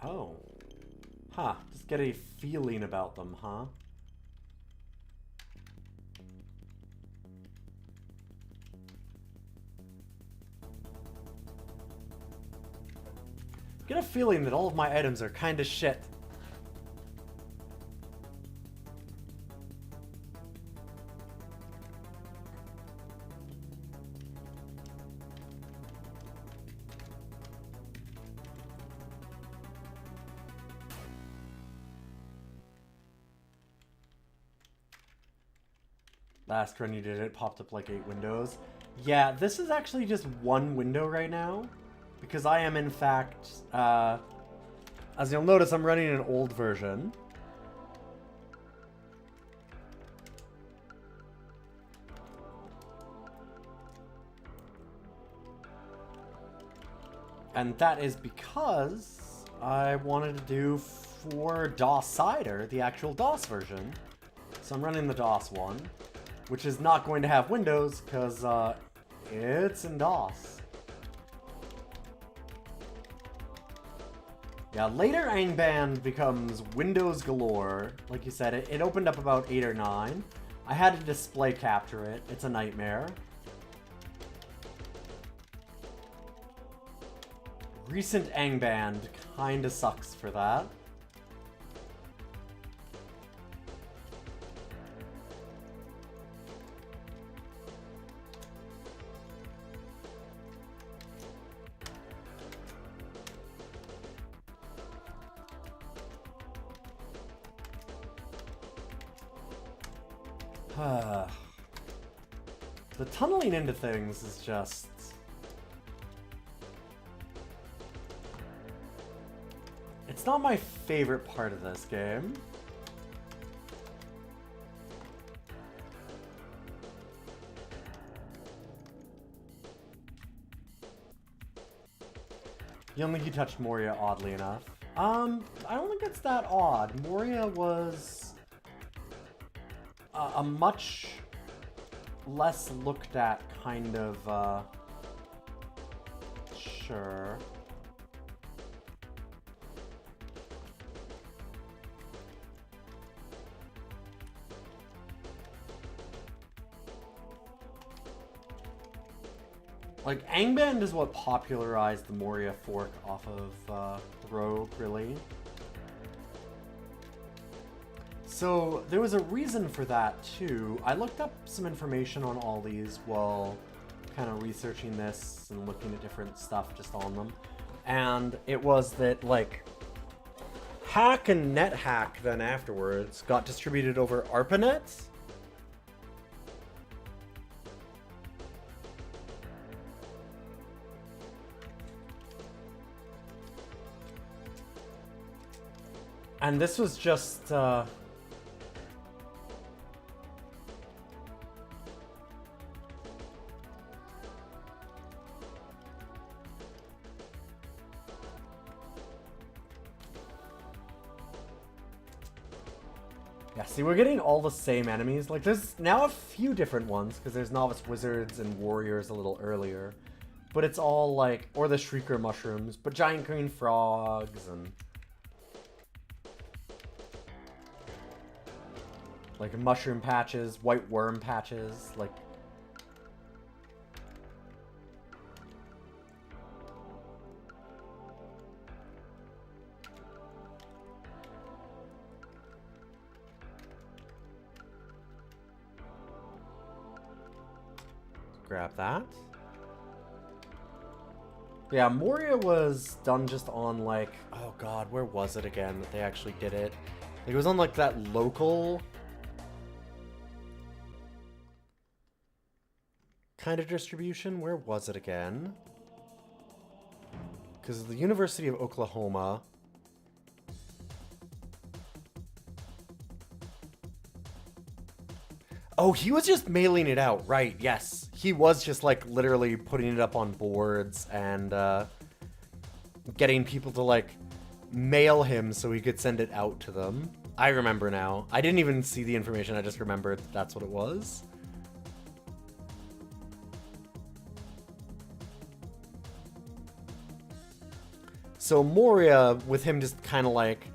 Oh. Huh. Just get a feeling about them, huh? Get a feeling that all of my items are kinda shit. Last run you did it popped up like 8 windows. Yeah, this is actually just one window right now. Because I am in fact, as you'll notice, I'm running an old version. And that is because I wanted to do for DOScider, the actual DOS version. So I'm running the DOS one. Which is not going to have Windows, because it's in DOS. Yeah, later Angband becomes Windows galore. Like you said, it opened up about 8 or 9. I had to display capture it. It's a nightmare. Recent Angband kinda sucks for that. The tunneling into things is just... It's not my favorite part of this game. You don't think you touched Moria, oddly enough. I don't think it's that odd. Moria was a much less looked at kind of, sure. Like, Angband is what popularized the Moria fork off of Rogue, really. So, there was a reason for that, too. I looked up some information on all these while kind of researching this and looking at different stuff just on them. And it was that, like, Hack and NetHack then afterwards got distributed over ARPANET. And this was just, yeah, see, we're getting all the same enemies. Like, there's now a few different ones, because there's Novice Wizards and Warriors a little earlier. But it's all, like, or the Shrieker Mushrooms, but Giant Green Frogs, and... like, Mushroom Patches, White Worm Patches, like... Grab that. Yeah, Moria was done just on, like, oh god, where was it again that they actually did it? It was on, like, that local kind of distribution. Where was it again? Because the University of Oklahoma. Oh, he was just mailing it out, right? Yes, he was just, like, literally putting it up on boards and getting people to, like, mail him so he could send it out to them. I remember now. I didn't even see the information. I just remembered that's what it was. So Moria, with him just kind of, like,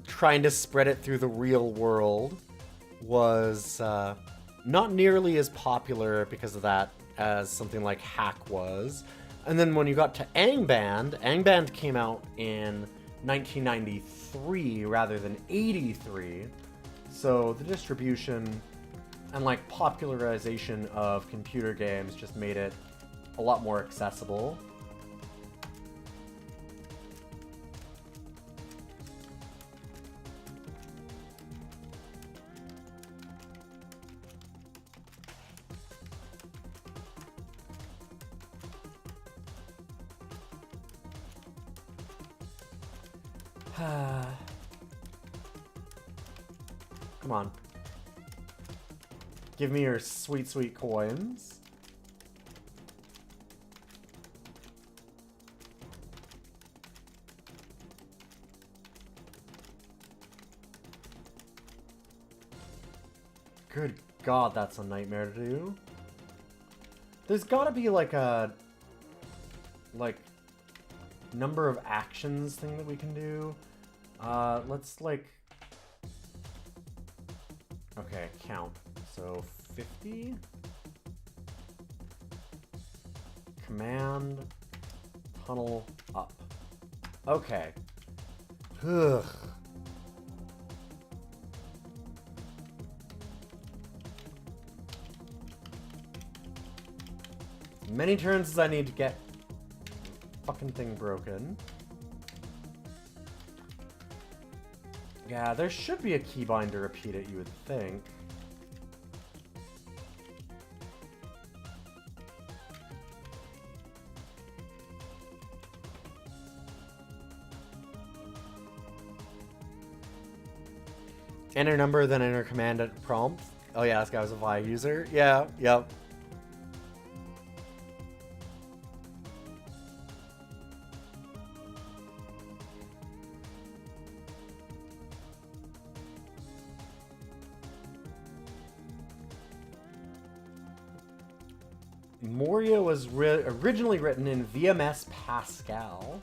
trying to spread it through the real world, was not nearly as popular because of that as something like Hack was. And then when you got to Angband, Angband came out in 1993 rather than 83. So the distribution and, like, popularization of computer games just made it a lot more accessible. Come on. Give me your sweet, sweet coins. Good God, that's a nightmare to do. There's gotta be like a... like... number of actions thing that we can do. Let's, like... okay, count. So, 50? Command... tunnel up. Okay. Ugh. As many turns as I need to get fucking thing broken. Yeah, there should be a keybind to repeat it, you would think. Enter number, then enter command at prompt. Oh yeah, this guy was a Vi user. Yeah, yep. Moria was originally written in VMS Pascal.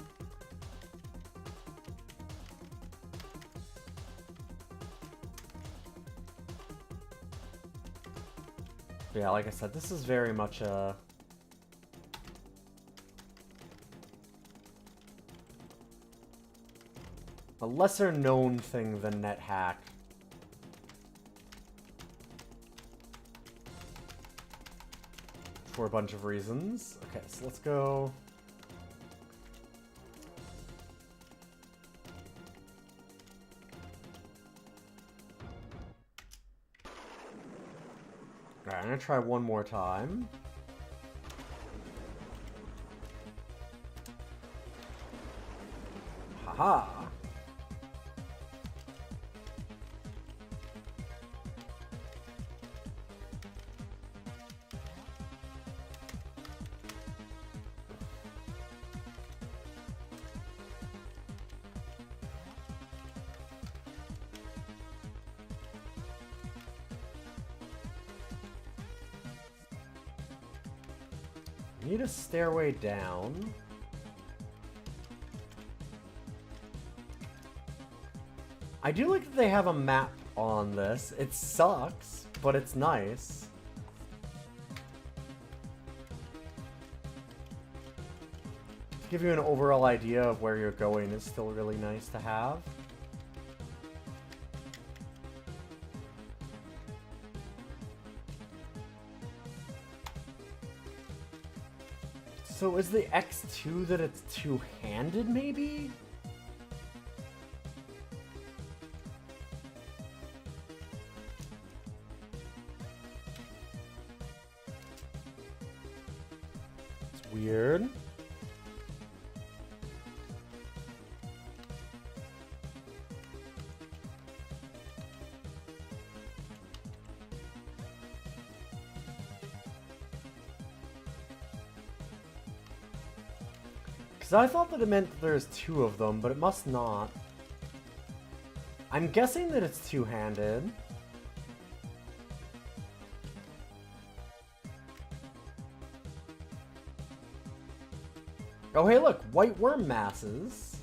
But yeah, like I said, this is very much a a lesser known thing than NetHack. For a bunch of reasons. Okay, so let's go. Alright, I'm gonna try one more time. Haha! Need a stairway down. I do like that they have a map on this. It sucks, but it's nice. To give you an overall idea of where you're going is still really nice to have. So is the X2 that it's two-handed, maybe? It's weird. Because I thought that it meant that there's two of them, but it must not. I'm guessing that it's two-handed. Oh, hey, look! White worm masses.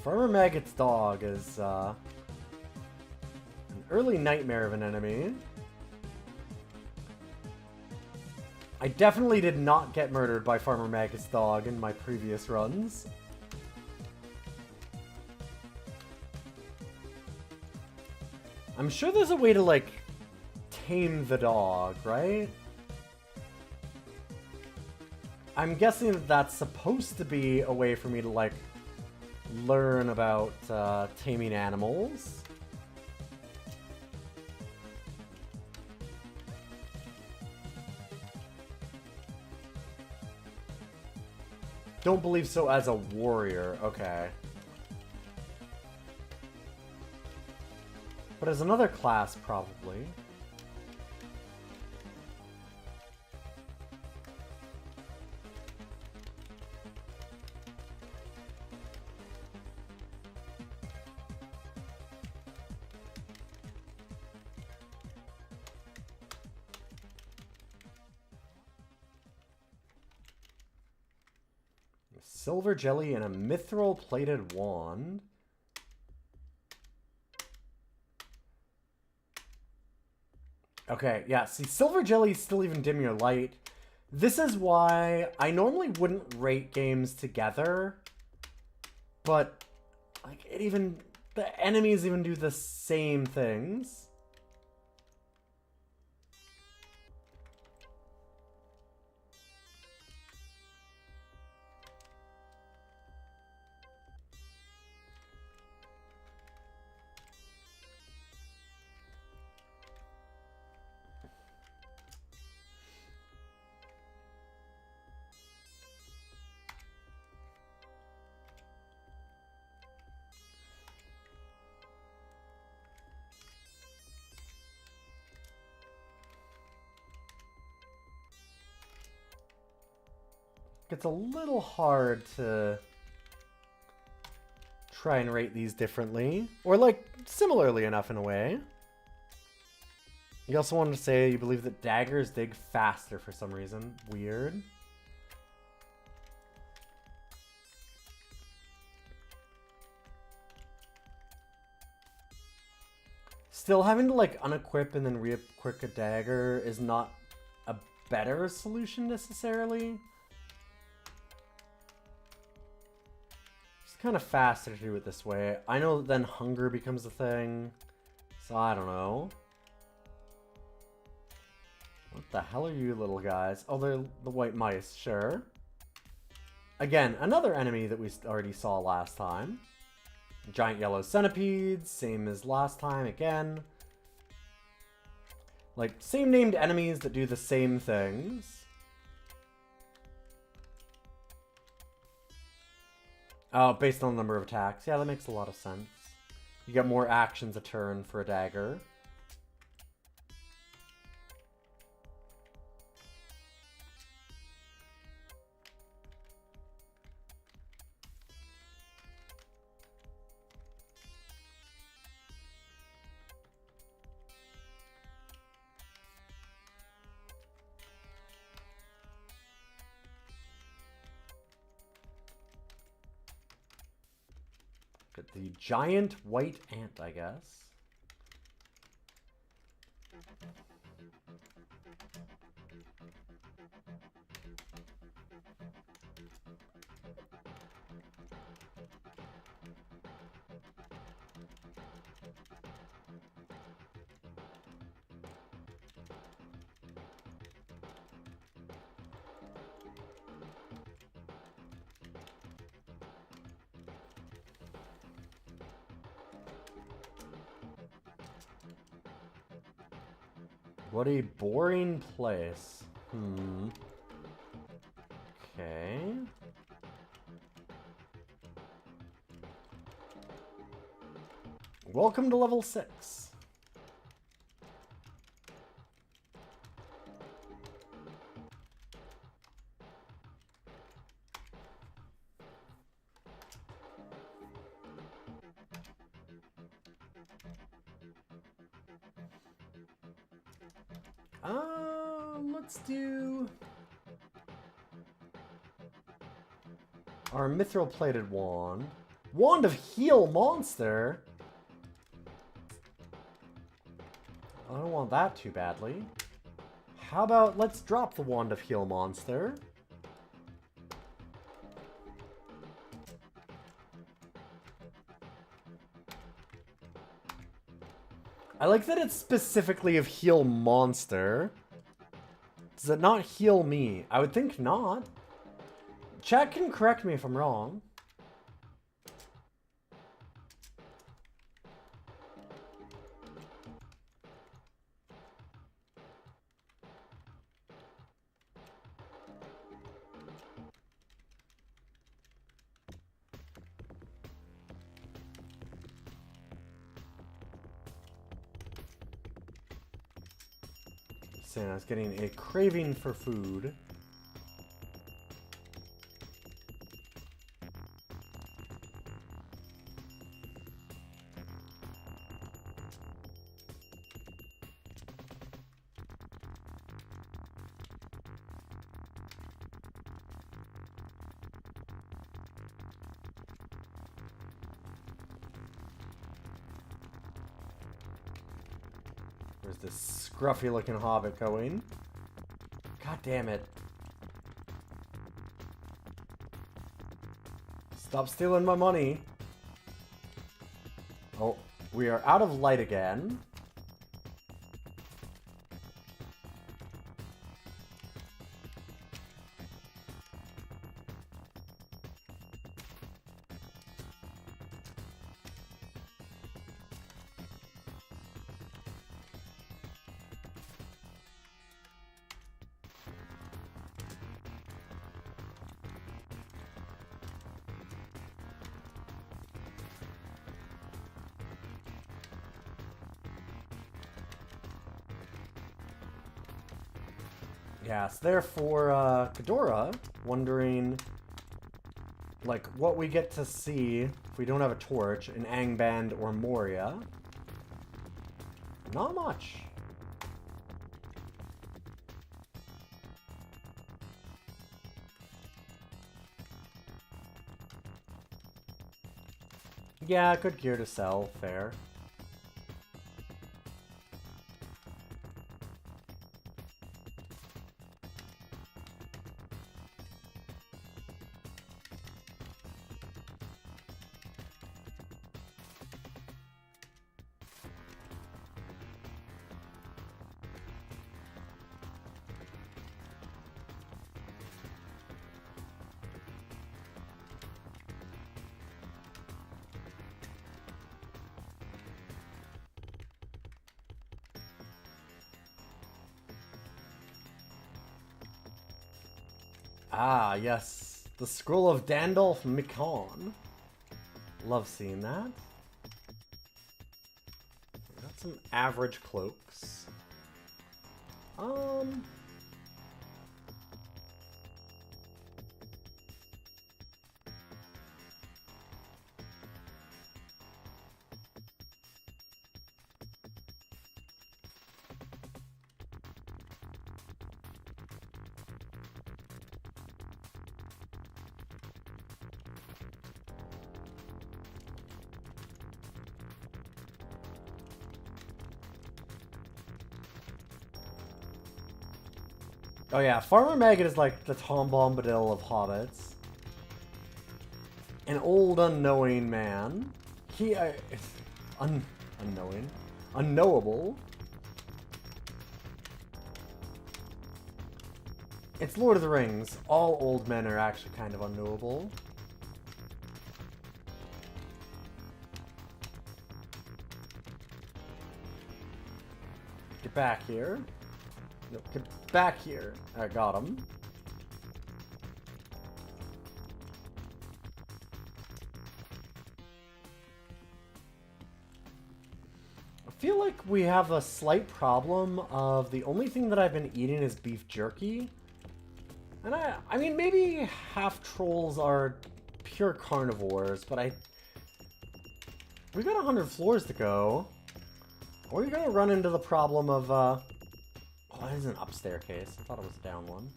Farmer Maggot's dog is an early nightmare of an enemy. I definitely did not get murdered by Farmer Maggot's dog in my previous runs. I'm sure there's a way to, like, tame the dog, right? I'm guessing that that's supposed to be a way for me to, like, learn about taming animals. Don't believe so as a warrior, okay. But as another class, probably. Silver jelly and a mithril plated wand. Okay, yeah, see, silver jelly still even dim your light. This is why I normally wouldn't rate games together, but like the enemies even do the same things. It's a little hard to try and rate these differently. Or, like, similarly enough in a way. You also wanted to say you believe that daggers dig faster for some reason. Weird. Still having to like unequip and then re-equip a dagger is not a better solution necessarily. It's kind of faster to do it this way. I know that then hunger becomes a thing, so I don't know. What the hell are you little guys? Oh, they're the white mice, sure. Again, another enemy that we already saw last time. Giant yellow centipedes, same as last time again. Like, same named enemies that do the same things. Oh, based on the number of attacks. Yeah, that makes a lot of sense. You get more actions a turn for a dagger. Get the giant white ant, I guess. What a boring place. Okay. Welcome to level 6. Let's do our mithril plated wand. Wand of heal monster. I don't want that too badly. How about let's drop the wand of heal monster. I like that it's specifically of heal monster. Does it not heal me? I would think not. Chat can correct me if I'm wrong. Saying I was getting a craving for food. Where's this scruffy looking hobbit going? God damn it. Stop stealing my money. Oh, we are out of light again. Yeah, so therefore, Ghidorah, wondering, like, what we get to see if we don't have a torch in Angband or Moria. Not much. Yeah, good gear to sell, fair. Ah, yes. The Scroll of Dandolf Mikon. Love seeing that. We got some average cloaks. Oh yeah, Farmer Maggot is like the Tom Bombadil of hobbits. An old unknowing man. He, unknowing. Unknowable. It's Lord of the Rings. All old men are actually kind of unknowable. Get back here. No, get back here. I got him. I feel like we have a slight problem of the only thing that I've been eating is beef jerky. And I mean, maybe half trolls are pure carnivores, but we got 100 floors to go. We're gonna run into the problem of, oh, that is an up staircase. I thought it was a down one.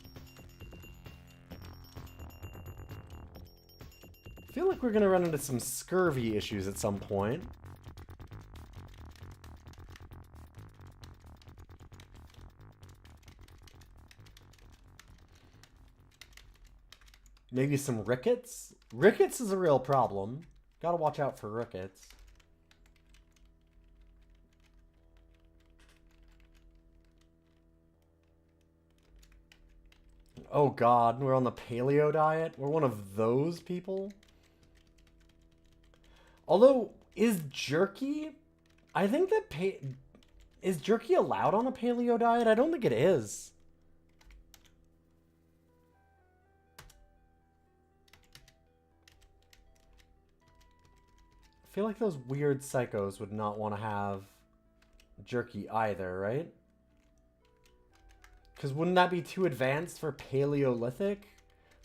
I feel like we're gonna run into some scurvy issues at some point. Maybe some rickets? Rickets is a real problem. Gotta watch out for rickets. Oh god, we're on the paleo diet? We're one of those people? Although, is jerky... I think that is jerky allowed on a paleo diet? I don't think it is. I feel like those weird psychos would not want to have jerky either, right? Because wouldn't that be too advanced for Paleolithic?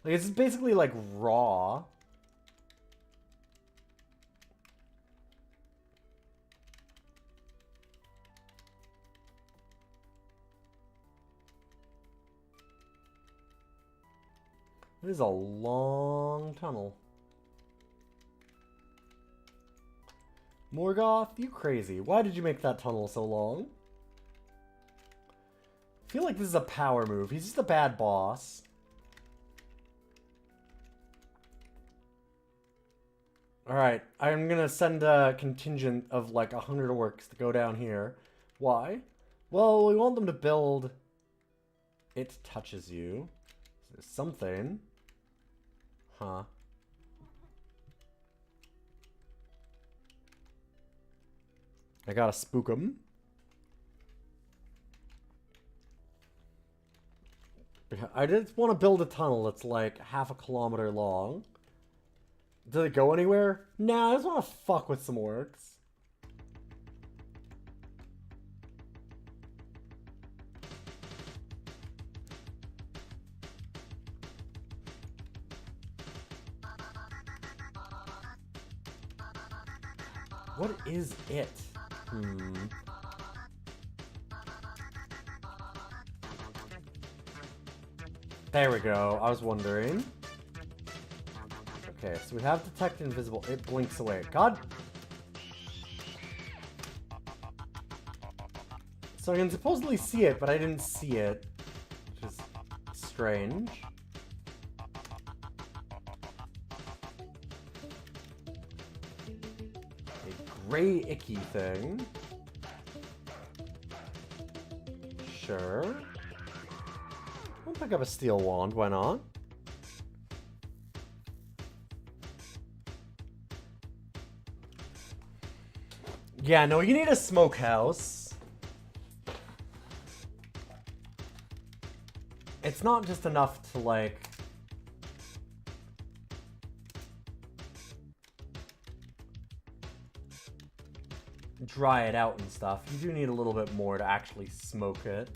Like, it's basically like raw. It is a long tunnel. Morgoth, you crazy. Why did you make that tunnel so long? I feel like this is a power move. He's just a bad boss. Alright, I'm gonna send a contingent of like 100 orcs to go down here. Why? Well, we want them to build... It touches you. There's something. Huh. I gotta spook him. I just want to build a tunnel that's like half a kilometer long. Did it go anywhere? Nah, I just want to fuck with some orcs. What is it? There we go. I was wondering. Okay, so we have detect invisible. It blinks away. God. So I can supposedly see it, but I didn't see it, which is strange. A gray icky thing. Sure. I'll pick up a steel wand, why not? Yeah, no, you need a smokehouse. It's not just enough to, like, dry it out and stuff. You do need a little bit more to actually smoke it.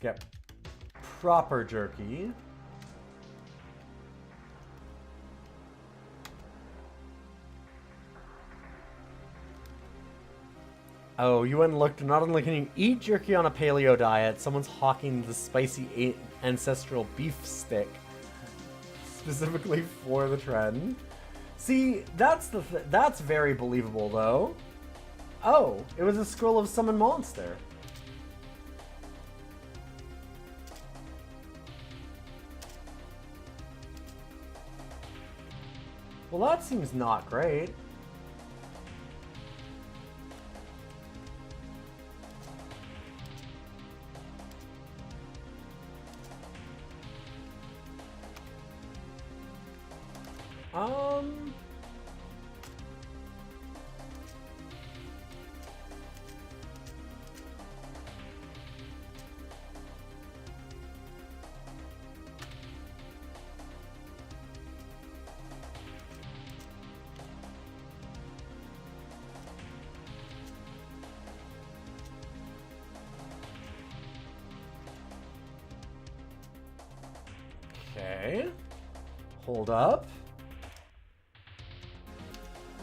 Get proper jerky. Oh, you went and looked. Not only can you eat jerky on a paleo diet, someone's hawking the spicy ancestral beef stick specifically for the trend. See, that's very believable though. Oh, it was a scroll of summon monster. Well, that seems not great. Okay. Hold up.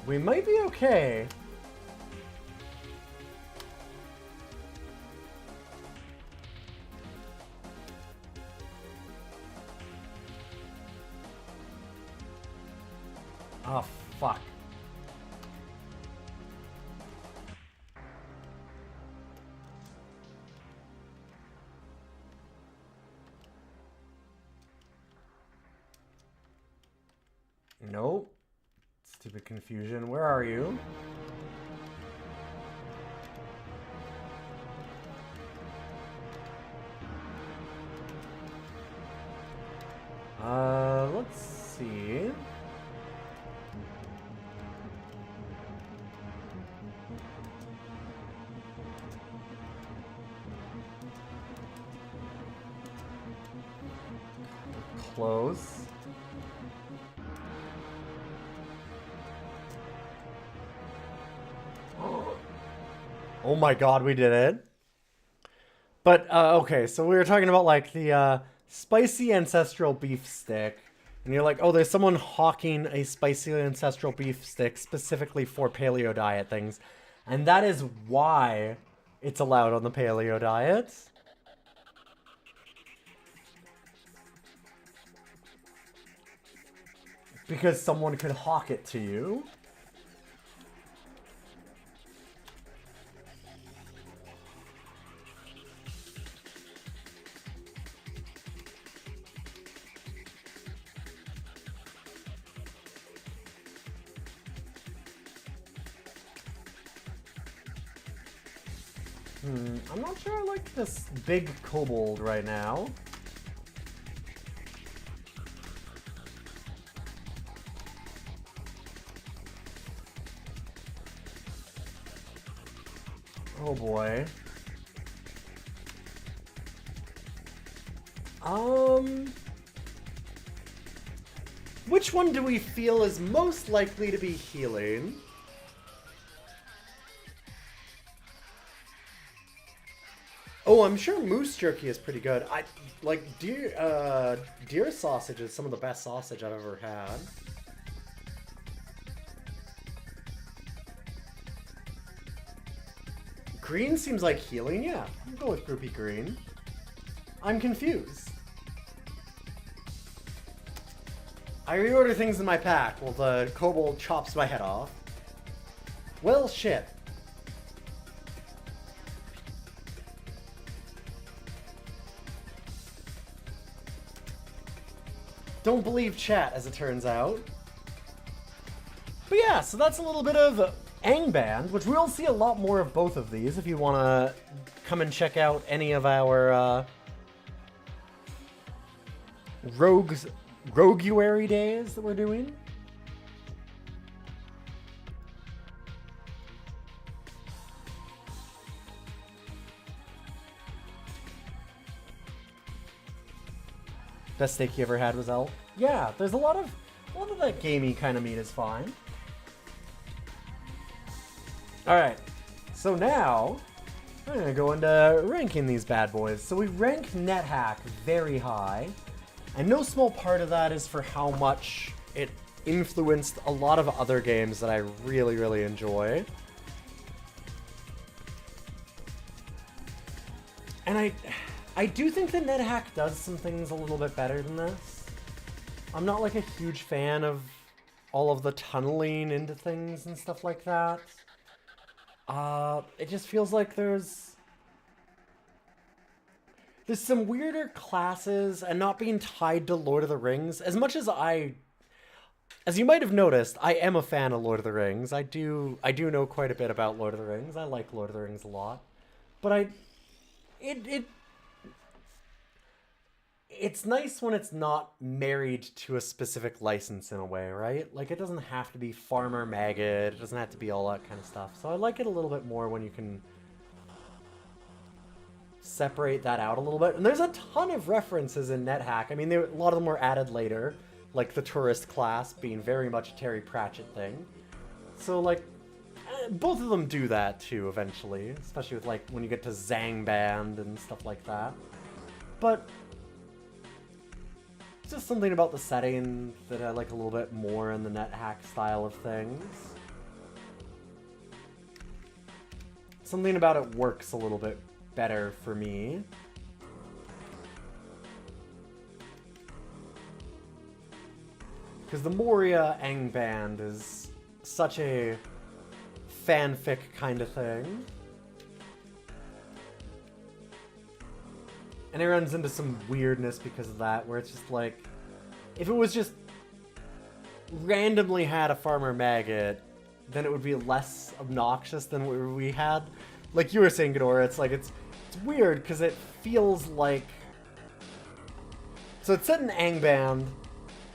We might be okay. Oh, fuck. Nope. Stupid confusion. Where are you? Let's see. Close. Oh my god, we did it. But, okay, so we were talking about, like, the, spicy ancestral beef stick. And you're like, oh, there's someone hawking a spicy ancestral beef stick specifically for paleo diet things. And that is why it's allowed on the paleo diet. Because someone could hawk it to you. I'm not sure I like this big kobold right now. Oh boy. Which one do we feel is most likely to be healing? Oh, I'm sure moose jerky is pretty good. I like deer sausage is some of the best sausage I've ever had. Green seems like healing, yeah. I'll go with groupie green. I'm confused. I reorder things in my pack while the kobold chops my head off. Well, shit. Don't believe chat, as it turns out. But yeah, so that's a little bit of Angband, which we'll see a lot more of both of these if you want to come and check out any of our Roguelike days that we're doing. Best steak you ever had was out. Yeah, there's a lot of that gamey kind of meat is fine. Alright, so now I'm gonna go into ranking these bad boys. So we rank NetHack very high, and no small part of that is for how much it influenced a lot of other games that I really, really enjoy. And I do think that NetHack does some things a little bit better than this. I'm not like a huge fan of all of the tunneling into things and stuff like that. It just feels like there's some weirder classes, and not being tied to Lord of the Rings. As much as as you might have noticed, I am a fan of Lord of the Rings. I do know quite a bit about Lord of the Rings. I like Lord of the Rings a lot. But it's nice when it's not married to a specific license in a way, right? Like, it doesn't have to be Farmer Maggot, it doesn't have to be all that kind of stuff. So I like it a little bit more when you can separate that out a little bit. And there's a ton of references in NetHack. I mean, a lot of them were added later, like the tourist class being very much a Terry Pratchett thing. So, like, both of them do that too eventually, especially with, like, when you get to Angband and stuff like that. But it's just something about the setting that I like a little bit more in the NetHack style of things. Something about it works a little bit better for me. Because the Moria Angband is such a fanfic kind of thing. And it runs into some weirdness because of that, where it's just like, if it was just randomly had a Farmer Maggot, then it would be less obnoxious than what we had. Like you were saying, Ghidorah, it's like, it's weird because it feels like... So it's set in Angband,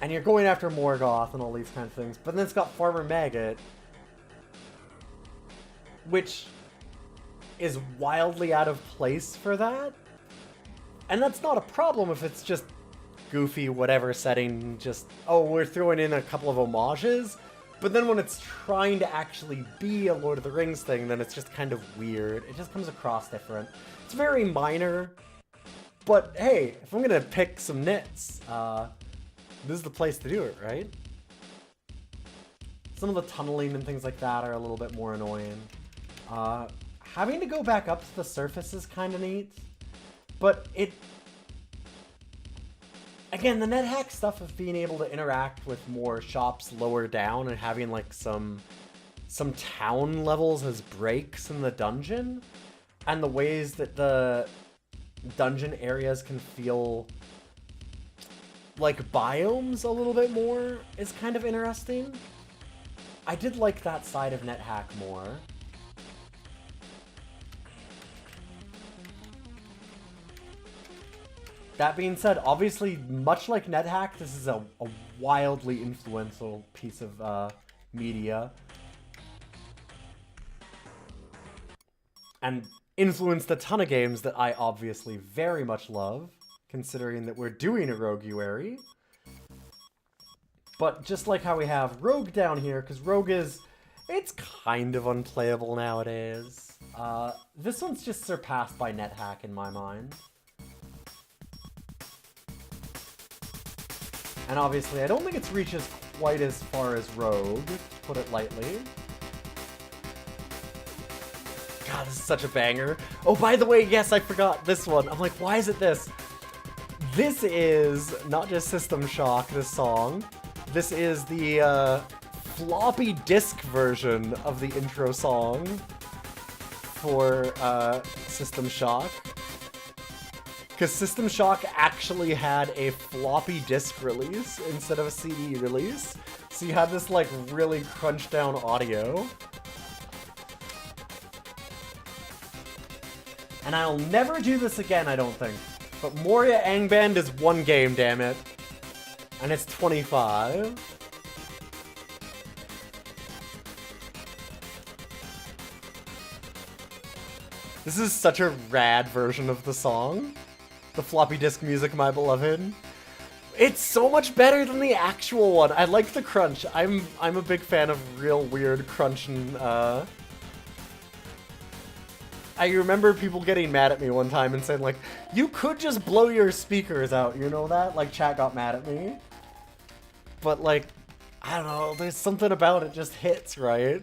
and you're going after Morgoth and all these kind of things, but then it's got Farmer Maggot, which is wildly out of place for that. And that's not a problem if it's just goofy, whatever setting, just, oh, we're throwing in a couple of homages. But then when it's trying to actually be a Lord of the Rings thing, then it's just kind of weird. It just comes across different. It's very minor, but hey, if I'm gonna pick some nits, this is the place to do it, right? Some of the tunneling and things like that are a little bit more annoying. Having to go back up to the surface is kind of neat, but again, the NetHack stuff of being able to interact with more shops lower down and having like some town levels as breaks in the dungeon, and the ways that the dungeon areas can feel like biomes a little bit more is kind of interesting. I did like that side of NetHack more. That being said, obviously, much like NetHack, this is a wildly influential piece of media. And influenced a ton of games that I obviously very much love, considering that we're doing a Rogueuary. But just like how we have Rogue down here, because Rogue it's kind of unplayable nowadays. This one's just surpassed by NetHack in my mind. And obviously, I don't think it reaches quite as far as Rogue, to put it lightly. God, this is such a banger. Oh, by the way, yes, I forgot this one. I'm like, why is it this? This is not just System Shock, this song. This is the floppy disk version of the intro song for System Shock. Because System Shock actually had a floppy disk release instead of a CD release. So you had this, like, really crunched down audio. And I'll never do this again, I don't think. But Moria Angband is one game, damn it. And it's 25. This is such a rad version of the song. The floppy disk music, my beloved. It's so much better than the actual one. I like the crunch. I'm a big fan of real weird crunch and I remember people getting mad at me one time and saying, like, you could just blow your speakers out, you know that? Like, chat got mad at me. But, like, I don't know, there's something about it just hits, right?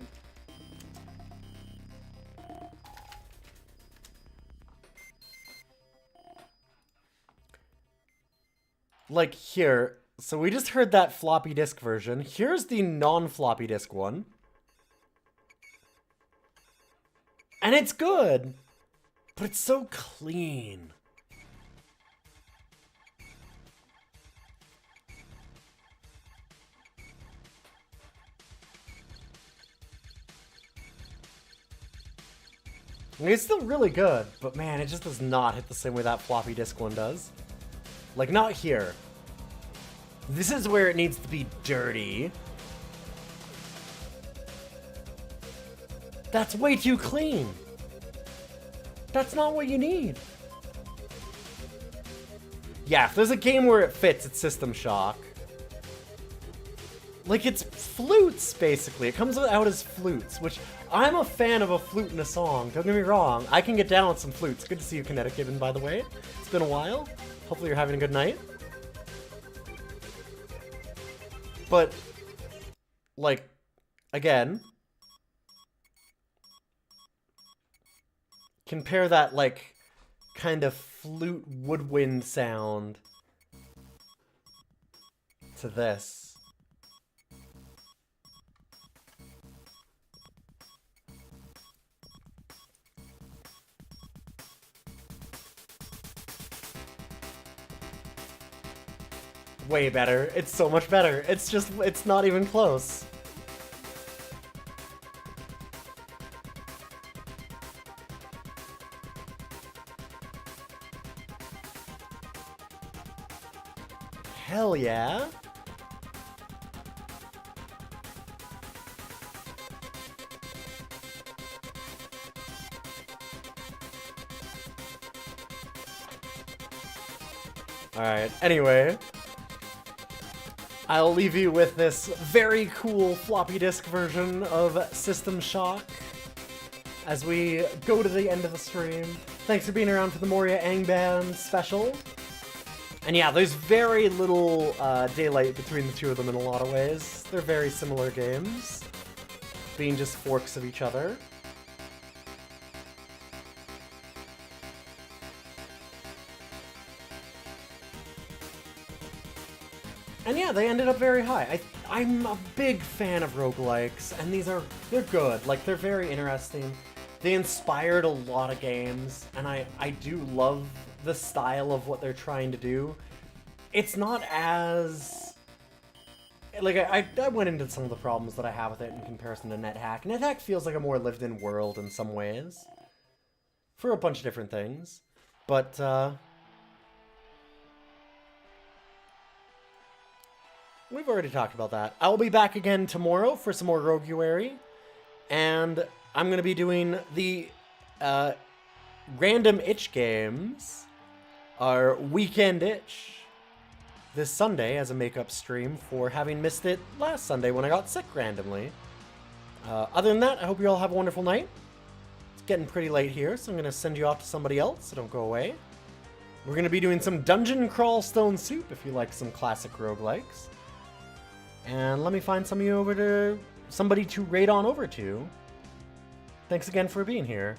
Like, here. So we just heard that floppy disk version. Here's the non-floppy disk one. And it's good, but it's so clean. I mean, it's still really good, but man, it just does not hit the same way that floppy disk one does. Like, not here. This is where it needs to be dirty. That's way too clean. That's not what you need. Yeah, if there's a game where it fits, it's System Shock. Like, it's flutes, basically. It comes out as flutes, which I'm a fan of a flute in a song. Don't get me wrong. I can get down with some flutes. Good to see you, Koeneke, by the way. It's been a while. Hopefully you're having a good night. But, like, again, compare that, like, kind of flute woodwind sound to this. Way better. It's so much better. It's just, it's not even close. Hell yeah. Alright, anyway. I'll leave you with this very cool floppy disk version of System Shock as we go to the end of the stream. Thanks for being around for the Moria Angband special. And yeah, there's very little daylight between the two of them in a lot of ways. They're very similar games, being just forks of each other. And yeah, they ended up very high. I'm a big fan of roguelikes, and they're good. Like, they're very interesting. They inspired a lot of games, and I do love the style of what they're trying to do. It's not as... Like, I went into some of the problems that I have with it in comparison to NetHack. NetHack feels like a more lived-in world in some ways. For a bunch of different things. But, we've already talked about that. I'll be back again tomorrow for some more Roguelike. And I'm going to be doing the random itch games, our weekend itch, this Sunday as a makeup stream for having missed it last Sunday when I got sick randomly. Other than that, I hope you all have a wonderful night. It's getting pretty late here, so I'm going to send you off to somebody else, so don't go away. We're going to be doing some Dungeon Crawl Stone Soup if you like some classic roguelikes. And let me find somebody to raid on over to. Thanks again for being here.